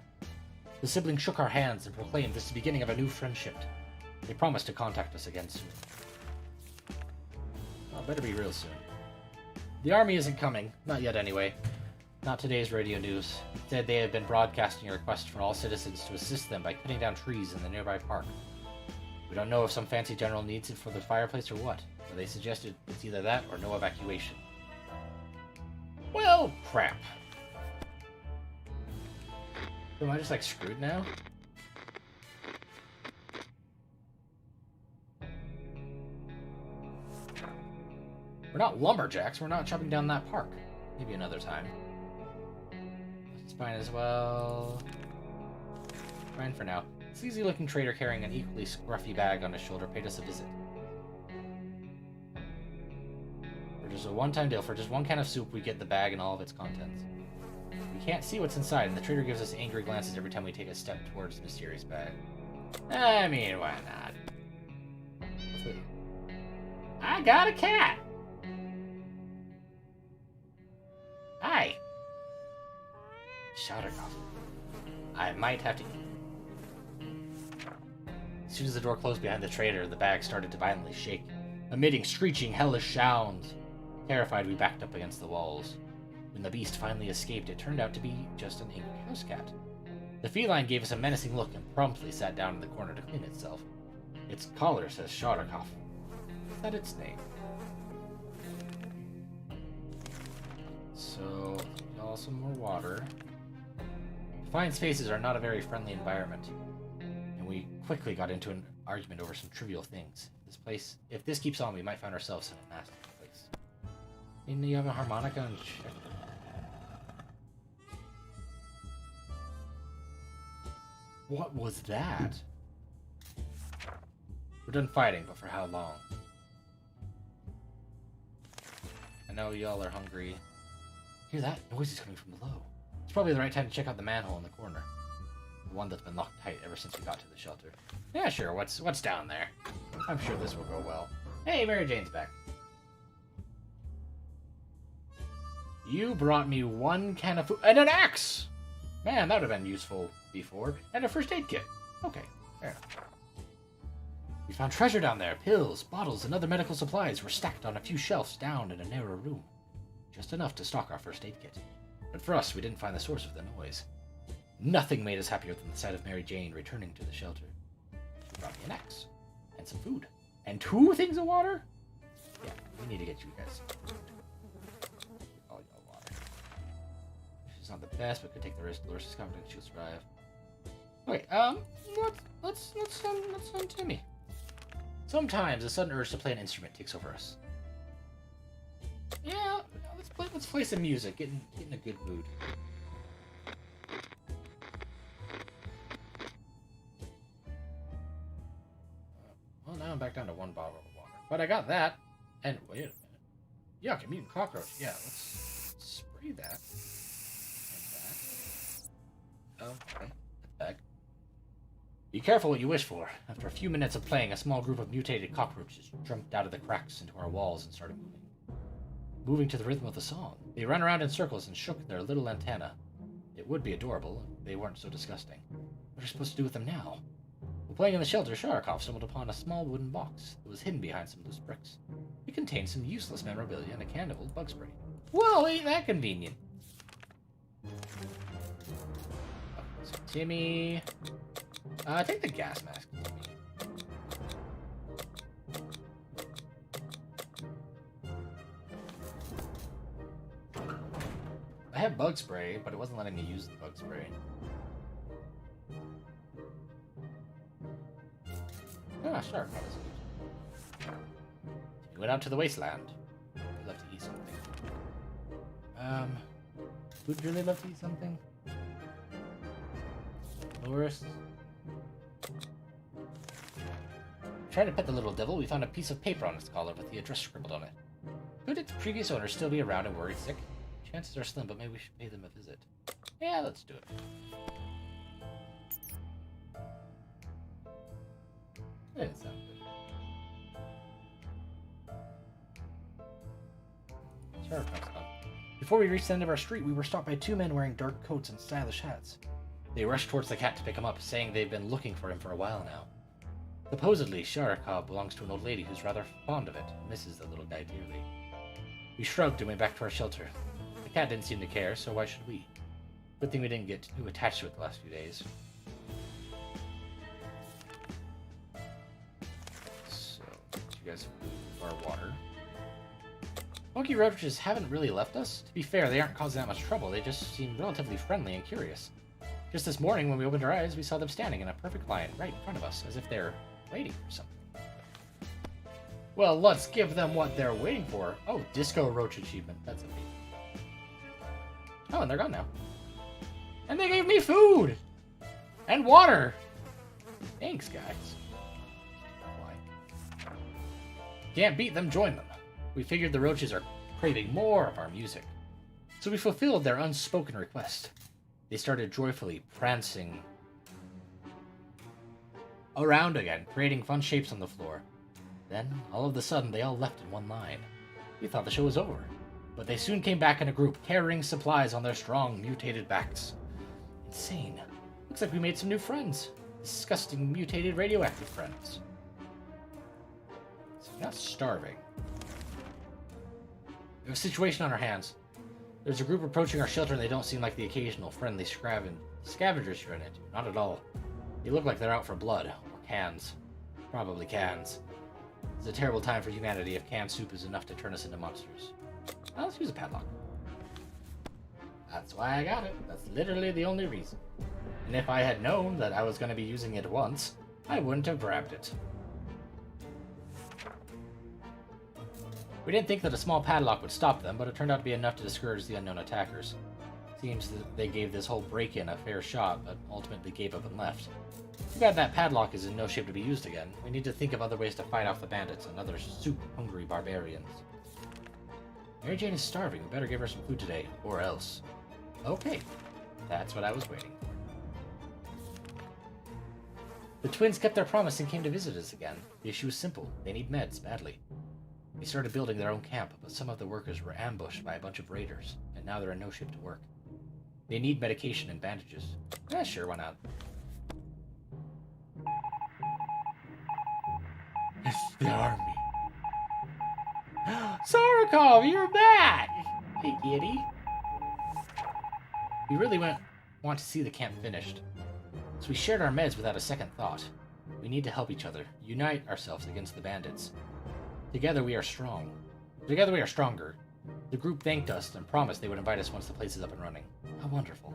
The siblings shook our hands and proclaimed this is the beginning of a new friendship. They promised to contact us again soon. Well, better be real soon. The army isn't coming. Not yet, anyway. Not today's radio news. Instead, they have been broadcasting a request for all citizens to assist them by cutting down trees in the nearby park. We don't know if some fancy general needs it for the fireplace or what, but they suggested it's either that or no evacuation. Well, crap. Am I just like screwed now? We're not lumberjacks, we're not chopping down that park. Maybe another time. It's fine as well. Fine for now. A sleazy looking trader carrying an equally scruffy bag on his shoulder paid us a visit. For just a one-time deal, for just one can of soup, we get the bag and all of its contents. We can't see what's inside, and the trader gives us angry glances every time we take a step towards the mysterious bag. I mean, why not? I got a cat! Hi! Shouterkoff. I might have to eat. As soon as the door closed behind the trader, the bag started to violently shake, emitting screeching, hellish sounds. Terrified, we backed up against the walls. When the beast finally escaped, it turned out to be just an angry house cat. The feline gave us a menacing look and promptly sat down in the corner to clean itself. Its collar says Shouterkoff. Is that its name? So, y'all some more water. Fine spaces are not a very friendly environment, and we quickly got into an argument over some trivial things. If this keeps on, we might find ourselves in a nasty place. And you have a harmonica and shit. What was that? We're done fighting, but for how long? I know y'all are hungry. Hear that? Noise is coming from below. It's probably the right time to check out the manhole in the corner. The one that's been locked tight ever since we got to the shelter. Yeah, sure. What's down there? I'm sure this will go well. Hey, Mary Jane's back. You brought me one can of food and an axe! Man, that would have been useful before. And a first aid kit. Okay, fair enough. We found treasure down there. Pills, bottles, and other medical supplies were stacked on a few shelves down in a narrow room. Just enough to stock our first aid kit. But for us, we didn't find the source of the noise. Nothing made us happier than the sight of Mary Jane returning to the shelter. She brought me an axe. And some food. And 2 things of water? Yeah, we need to get you guys all y'all water. She's not the best, but could take the risk. Dolores is confident she'll survive. Okay, let's send Timmy. Sometimes a sudden urge to play an instrument takes over us. Yeah, let's play some music. Get in a good mood. Well, now I'm back down to 1 bottle of water. But I got that. And wait a minute. Yuck, a mutant cockroach. Yeah, let's spray that. And that. Oh, okay. Back. Be careful what you wish for. After a few minutes of playing, a small group of mutated cockroaches jumped out of the cracks into our walls and started moving to the rhythm of the song. They ran around in circles and shook their little antennae. It would be adorable if they weren't so disgusting. What are we supposed to do with them now? While playing in the shelter, Shouterkoff stumbled upon a small wooden box that was hidden behind some loose bricks. It contained some useless memorabilia and a can of old bug spray. Well, ain't that convenient? So, Timmy... take the gas mask, Timmy. I have bug spray, but it wasn't letting me use the bug spray. Ah, sure. We went out to the wasteland. I'd love to eat something. Would really love to eat something? Dolores? Trying to pet the little devil, we found a piece of paper on its collar with the address scribbled on it. Could its previous owner still be around and worried sick? Chances are slim, but maybe we should pay them a visit. Yeah, let's do it. That didn't sound good. Sure, before we reached the end of our street, we were stopped by 2 men wearing dark coats and stylish hats. They rushed towards the cat to pick him up, saying they've been looking for him for a while now. Supposedly, Shouterkoff belongs to an old lady who's rather fond of it and misses the little guy dearly. We shrugged and went back to our shelter. The cat didn't seem to care, so why should we? Good thing we didn't get too attached to it the last few days. you guys food or water. Monkey roaches haven't really left us. To be fair, they aren't causing that much trouble. They just seem relatively friendly and curious. Just this morning, when we opened our eyes, we saw them standing in a perfect line right in front of us, as if they're waiting for something. Well, let's give them what they're waiting for. Oh, Disco Roach achievement. That's amazing. Oh, and they're gone now. And they gave me food! And water! Thanks, guys. Why? Can't beat them, join them. We figured the roaches are craving more of our music. So we fulfilled their unspoken request. They started joyfully prancing around again, creating fun shapes on the floor. Then, all of a sudden, they all left in one line. We thought the show was over, but they soon came back in a group, carrying supplies on their strong, mutated backs. Insane. Looks like we made some new friends. Disgusting, mutated, radioactive friends. So we're not starving. We have a situation on our hands. There's a group approaching our shelter and they don't seem like the occasional friendly scavengers you run into. Not at all. They look like they're out for blood. Or cans. Probably cans. It's a terrible time for humanity if canned soup is enough to turn us into monsters. Well, let's use a padlock. That's why I got it. That's literally the only reason. And if I had known that I was going to be using it once, I wouldn't have grabbed it. We didn't think that a small padlock would stop them, but it turned out to be enough to discourage the unknown attackers. Seems that they gave this whole break-in a fair shot, but ultimately gave up and left. Too bad that padlock is in no shape to be used again. We need to think of other ways to fight off the bandits and other soup-hungry barbarians. Mary Jane is starving. We better give her some food today, or else. Okay, that's what I was waiting for. The twins kept their promise and came to visit us again. The issue is simple. They need meds, badly. They started building their own camp, but some of the workers were ambushed by a bunch of raiders, and now they're in no shape to work. They need medication and bandages. Sure, why not? It's the army. Sorokov, you're back! Hey, kitty. We really want to see the camp finished, so we shared our meds without a second thought. We need to help each other, unite ourselves against the bandits. Together we are strong. Together we are stronger. The group thanked us and promised they would invite us once the place is up and running. How wonderful.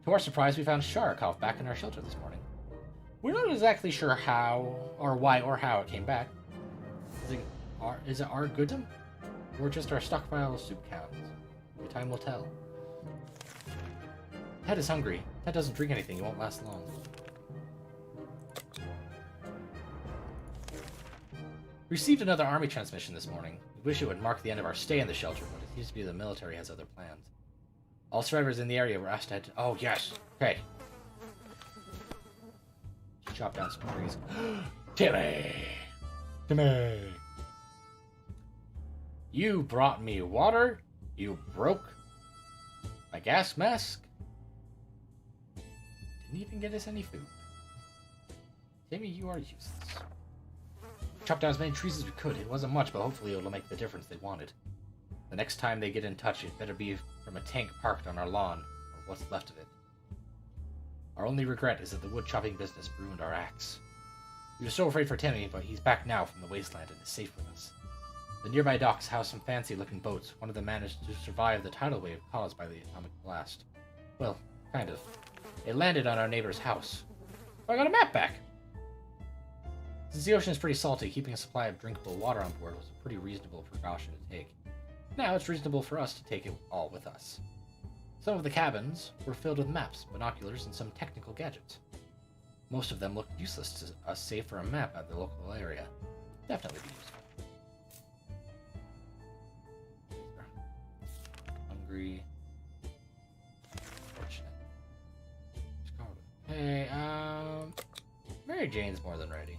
To our surprise, we found Sharikov back in our shelter this morning. We're not exactly sure how, or why, or how it came back. Is it our gooddom? Or just our stockpile of soup cans? The time will tell. Ted is hungry. Ted doesn't drink anything, he won't last long. We received another army transmission this morning. We wish it would mark the end of our stay in the shelter, but it seems to be the military has other plans. All survivors in the area were asked to head to... Oh, yes! Okay. Chop down some trees. Timmy! Timmy! You brought me water? You broke my gas mask? Didn't even get us any food. Timmy, you are useless. Chopped down as many trees as we could. It wasn't much, but hopefully it'll make the difference they wanted. The next time they get in touch, it better be from a tank parked on our lawn, or what's left of it. Our only regret is that the wood chopping business ruined our axe. We were so afraid for Timmy, but he's back now from the wasteland and is safe with us. The nearby docks house some fancy-looking boats. One of them managed to survive the tidal wave caused by the atomic blast. Well, kind of. It landed on our neighbor's house. I got a map back! Since the ocean is pretty salty, keeping a supply of drinkable water on board was a pretty reasonable precaution to take. Now it's reasonable for us to take it all with us. Some of the cabins were filled with maps, binoculars, and some technical gadgets. Most of them looked useless to us save for a map at the local area. Definitely be useful. Hungry. Fortunate. Hey, Mary Jane's more than ready.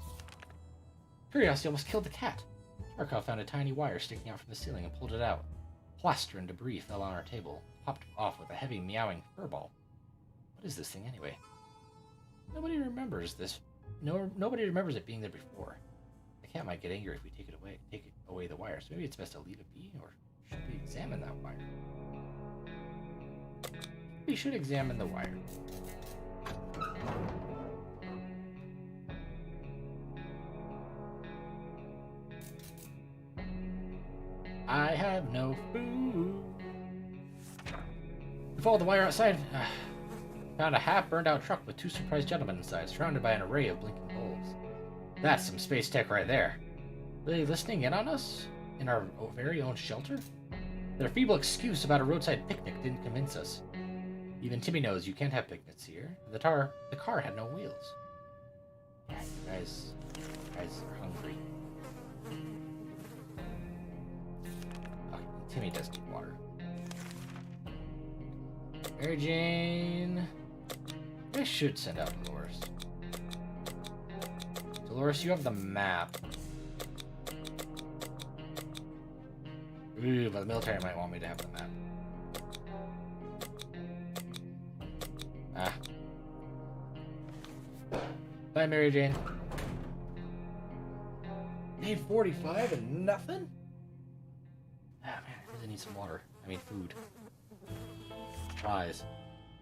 Curiosity almost killed the cat. Tarkov found a tiny wire sticking out from the ceiling and pulled it out. Plaster and debris fell on our table, popped off with a heavy meowing furball. What is this thing anyway? Nobody remembers this. Nobody remembers it being there before. The cat might get angry if we take away the wire, so maybe it's best to leave it be, or should we examine that wire? We should examine the wire. We followed the wire outside. Found a half-burned-out truck with 2 surprised gentlemen inside, surrounded by an array of blinking bulbs. That's some space tech right there. Really listening in on us? In our very own shelter? Their feeble excuse about a roadside picnic didn't convince us. Even Timmy knows you can't have picnics here. The car had no wheels. Yeah, you guys are hungry. Okay, Timmy does need water. Mary Jane... I should send out Dolores. Dolores, you have the map. Ooh, but the military might want me to have the map. Ah. Bye, Mary Jane. 8:45 and nothing? Ah, man, I really need some water. I mean, food. Supplies.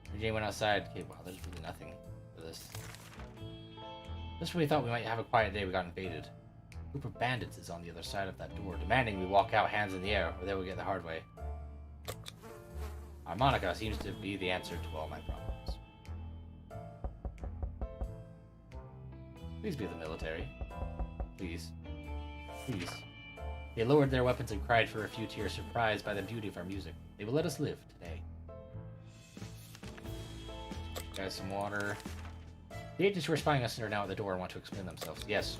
Mary Jane went outside. Okay, wow, there's really nothing for this. Just when we thought we might have a quiet day, we got invaded. A group of bandits is on the other side of that door, demanding we walk out hands in the air, or they will get the hard way. Harmonica seems to be the answer to all my problems. Please be the military. Please. Please. They lowered their weapons and cried for refuge here, surprised by the beauty of our music. They will let us live today. Guys, some water. The agents who are spying us are now at the door and want to explain themselves. Yes.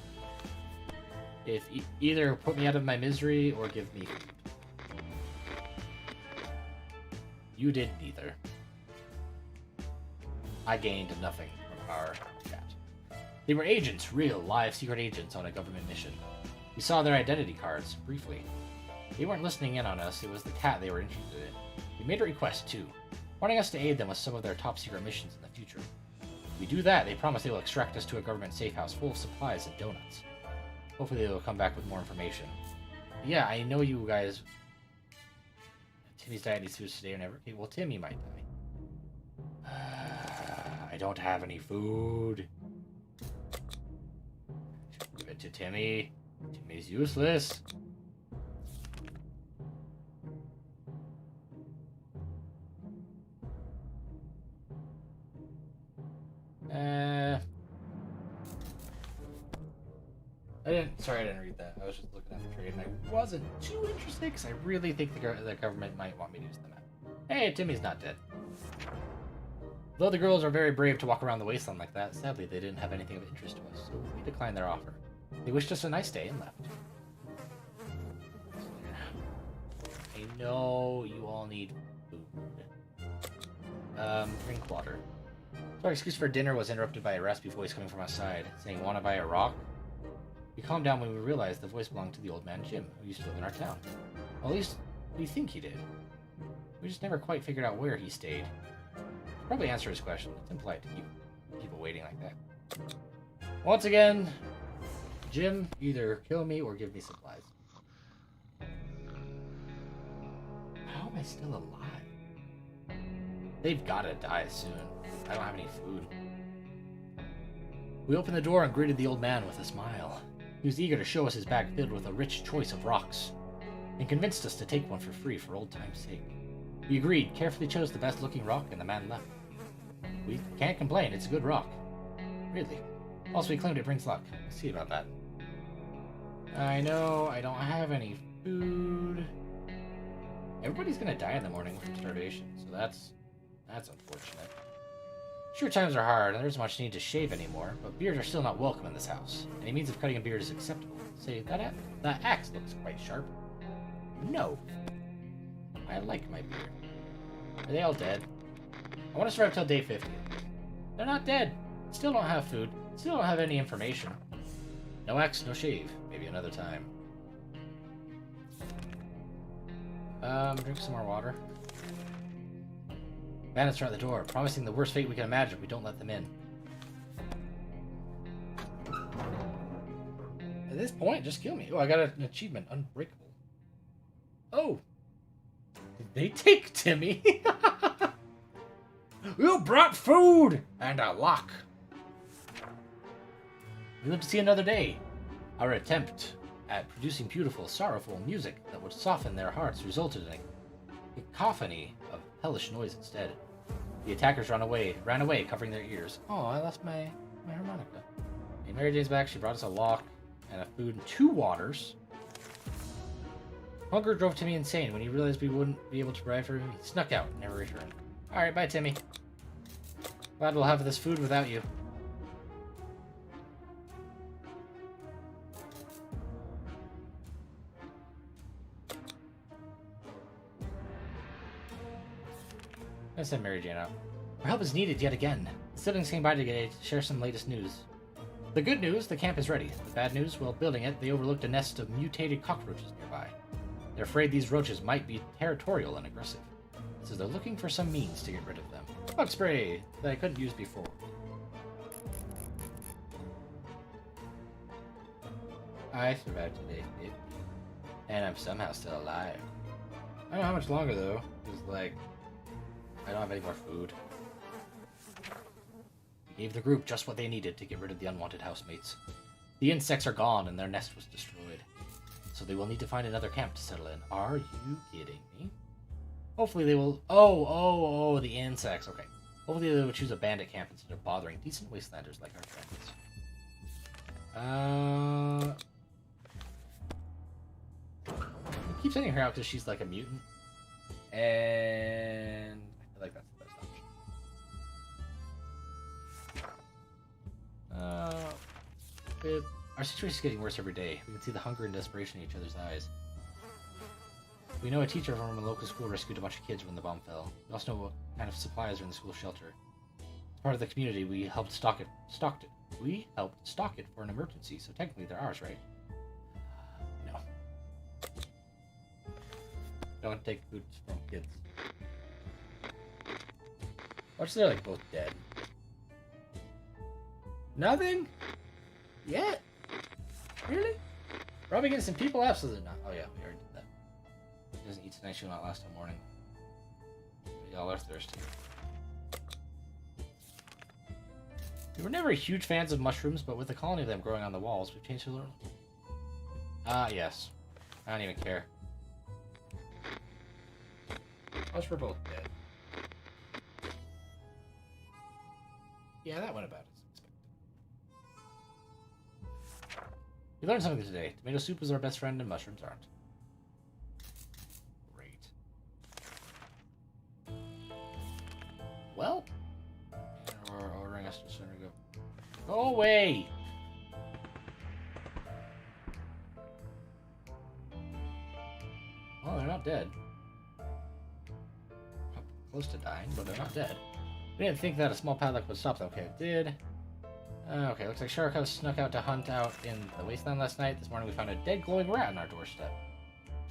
If either put me out of my misery or give me food. You did neither. I gained nothing from our chat. They were agents, real, live, secret agents on a government mission. We saw their identity cards, briefly. They weren't listening in on us, it was the cat they were interested in. We made a request, too, wanting us to aid them with some of their top secret missions in the future. If we do that, they promise they will extract us to a government safe house full of supplies and donuts. Hopefully they will come back with more information. But yeah, I know you guys... Timmy's diet needs food today or never. Okay, well, Timmy might die. I don't have any food. Give it to Timmy. Timmy's useless. I didn't read that. I was just looking at the trade, and I wasn't too interested because I really think the government might want me to use the map. Hey, Timmy's not dead. Though the girls are very brave to walk around the wasteland like that, sadly they didn't have anything of interest to us, so we declined their offer. They wished us a nice day and left. I know you all need food. Drink water. So our excuse for dinner was interrupted by a raspy voice coming from outside, saying, "Wanna buy a rock?" We calmed down when we realized the voice belonged to the old man Jim, who used to live in our town. Well, at least we think he did. We just never quite figured out where he stayed. Probably answer his question. It's impolite to keep people waiting like that. Once again, Jim, either kill me or give me supplies. How am I still alive? They've gotta die soon. I don't have any food. We opened the door and greeted the old man with a smile. He was eager to show us his bag filled with a rich choice of rocks, and convinced us to take one for free for old time's sake. We agreed, carefully chose the best looking rock, and the man left. We can't complain, it's a good rock. Really. Also, he claimed it brings luck. We'll see about that. I know, I don't have any food. Everybody's gonna die in the morning from starvation, so that's unfortunate. Sure, times are hard, and there isn't much need to shave anymore, but beards are still not welcome in this house. Any means of cutting a beard is acceptable. Say, that axe looks quite sharp. No. I like my beard. Are they all dead? I want to survive till day 50. They're not dead. Still don't have food. Still don't have any information. No axe, no shave. Maybe another time. Drink some more water. Bandits are at the door, promising the worst fate we can imagine if we don't let them in. At this point, just kill me. Oh, I got an achievement. Unbreakable. Oh! Did they take Timmy? You brought food! And a lock. We live to see another day. Our attempt at producing beautiful, sorrowful music that would soften their hearts resulted in a cacophony of hellish noise instead. The attackers ran away, covering their ears. Oh, I lost my harmonica. Hey, Mary Jane's back. She brought us a lock and a food and 2 waters. Hunger drove Timmy insane. When he realized we wouldn't be able to provide for him, he snuck out and never returned. Alright, bye, Timmy. Glad we'll have this food without you. I sent Mary Jane out. Our help is needed yet again. The siblings came by today to share some latest news. The good news, the camp is ready. The bad news, while building it, they overlooked a nest of mutated cockroaches nearby. They're afraid these roaches might be territorial and aggressive, so they're looking for some means to get rid of them. Bug spray that I couldn't use before. I survived today, and I'm somehow still alive. I don't know how much longer though, because like, I don't have any more food. We gave the group just what they needed to get rid of the unwanted housemates. The insects are gone and their nest was destroyed. So they will need to find another camp to settle in. Are you kidding me? Hopefully they will... Oh, the insects. Okay. Hopefully they will choose a bandit camp instead of bothering decent wastelanders like our friends. I keep sending her out because she's like a mutant. And... I feel like that's the best option. Our situation is getting worse every day. We can see the hunger and desperation in each other's eyes. We know a teacher from a local school rescued a bunch of kids when the bomb fell. We also know what kind of supplies are in the school shelter. As part of the community, we helped stock it. We helped stock it for an emergency, so technically they're ours, right? No. Don't take food from kids. Watch, they're like both dead. Nothing? Yet? Really? Robbing innocent people? Absolutely not. Oh yeah, we already did that. If he doesn't eat tonight, she'll not last till morning. Y'all are thirsty. We were never huge fans of mushrooms, but with a colony of them growing on the walls, we've changed a little. Yes. I don't even care. Plus, we're both dead. Yeah, that went about as expected. We learned something today. Tomato soup is our best friend and mushrooms aren't. Great. Well, we're ordering us to sooner go. Go away! Well, they're not dead. Close to dying, but they're not dead. We didn't think that a small padlock would stop them. Okay, it did. Okay, looks like Sharkov snuck out to hunt out in the wasteland last night. This morning we found a dead glowing rat on our doorstep.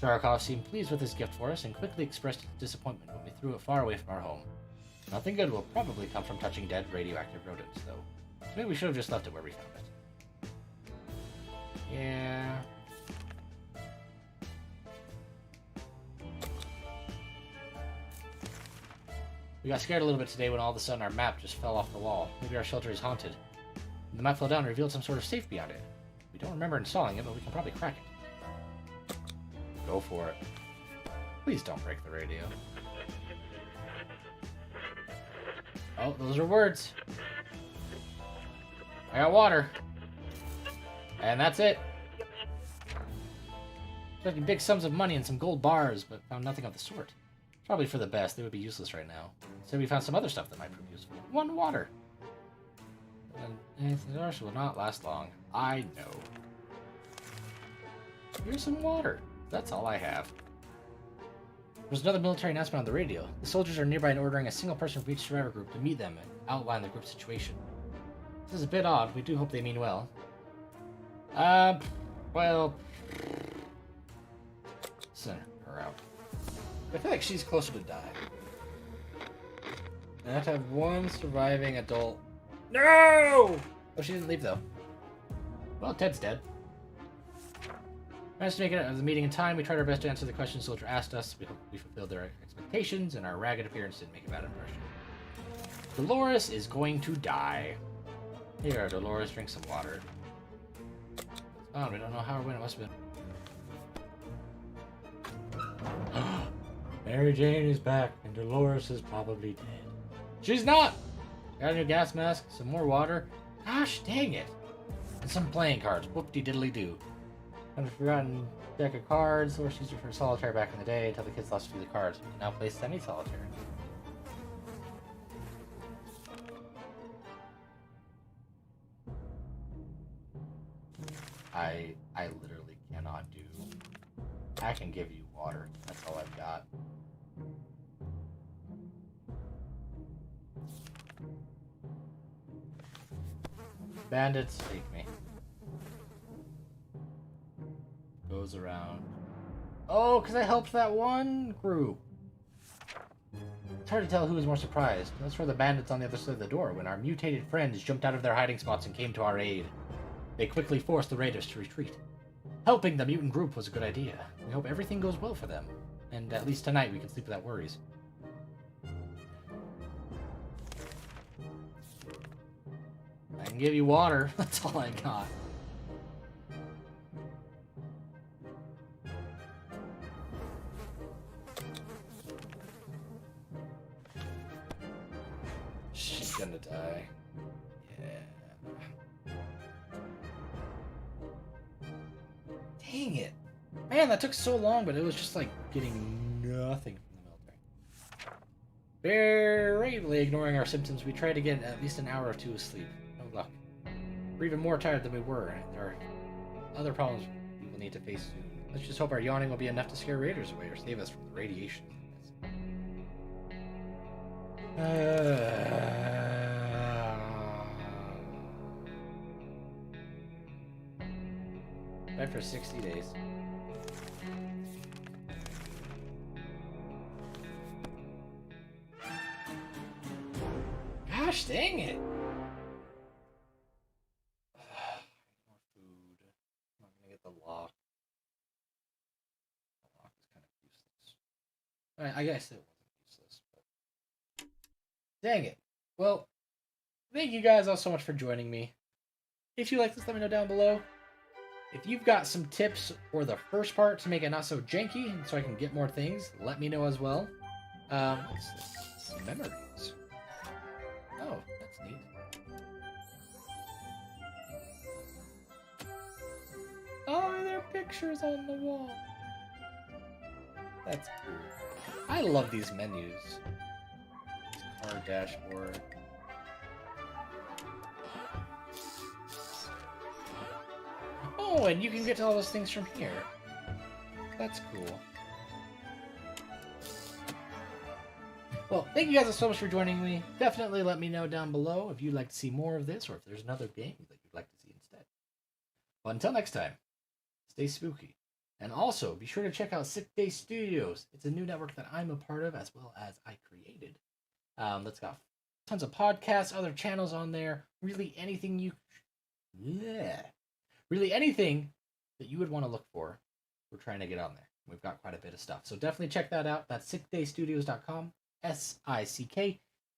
Sharkov seemed pleased with his gift for us and quickly expressed his disappointment when we threw it far away from our home. Nothing good will probably come from touching dead radioactive rodents, though. So maybe we should have just left it where we found it. Yeah... We got scared a little bit today when all of a sudden our map just fell off the wall. Maybe our shelter is haunted. The map fell down and revealed some sort of safe beyond it. We don't remember installing it, but we can probably crack it. Go for it. Please don't break the radio. Oh, those are words. I got water. And that's it. Expecting big sums of money and some gold bars, but found nothing of the sort. Probably for the best. They would be useless right now. So we found some other stuff that might prove useful. 1 water. And the rush will not last long. I know. Here's some water. That's all I have. There's another military announcement on the radio. The soldiers are nearby and ordering a single person from each survivor group to meet them and outline the group's situation. This is a bit odd. We do hope they mean well. Well... Send her out. I feel like she's closer to dying. I have to have one surviving adult. No! Oh, she didn't leave, though. Well, Ted's dead. Managed to make it out of the meeting in time. We tried our best to answer the questions the soldier asked us. We hope we fulfilled their expectations, and our ragged appearance didn't make a bad impression. Dolores is going to die. Here, Dolores, drink some water. We don't know how or when it must have been. Mary Jane is back, and Dolores is probably dead. She's not! Got a new gas mask, some more water. Gosh dang it! And some playing cards. Whoop-de-diddly-doo. And a forgotten deck of cards. Dolores used it for solitaire back in the day until the kids lost a few of the cards. We can now play semi-solitaire. I literally cannot do. I can give you water. That's all I've got. Bandits take me. Goes around. Oh, because I helped that one group. It's hard to tell who was more surprised. Those were the bandits on the other side of the door when our mutated friends jumped out of their hiding spots and came to our aid. They quickly forced the raiders to retreat. Helping the mutant group was a good idea. We hope everything goes well for them. And at least tonight we can sleep without worries. I can give you water. That's all I got. She's gonna die. Yeah. Dang it. Man, that took so long, but it was just like getting nothing from the military. Bravely ignoring our symptoms, we tried to get at least an hour or two of sleep. No luck. We're even more tired than we were, and there are other problems we will need to face soon. Let's just hope our yawning will be enough to scare raiders away or save us from the radiation. Bye for 60 days. Gosh dang it! More food. I'm not gonna get the lock. The lock is kind of useless. I guess it wasn't useless, but dang it. Well, thank you guys all so much for joining me. If you like this, let me know down below. If you've got some tips for the first part to make it not so janky, so I can get more things, let me know as well. What's this? Memories. Oh, that's neat. Oh, there are pictures on the wall. That's cool. I love these menus. Car dashboard. Oh, and you can get to all those things from here. That's cool. Well, thank you guys so much for joining me. Definitely let me know down below if you'd like to see more of this or if there's another game that you'd like to see instead. Well, until next time, stay spooky. And also, be sure to check out Sick Day Studios. It's a new network that I'm a part of as well as I created. That's got tons of podcasts, other channels on there. Really anything you... Yeah. Really anything that you would want to look for, we're trying to get on there. We've got quite a bit of stuff. So definitely check that out. That's sickdaystudios.com. SickDaystudios.com.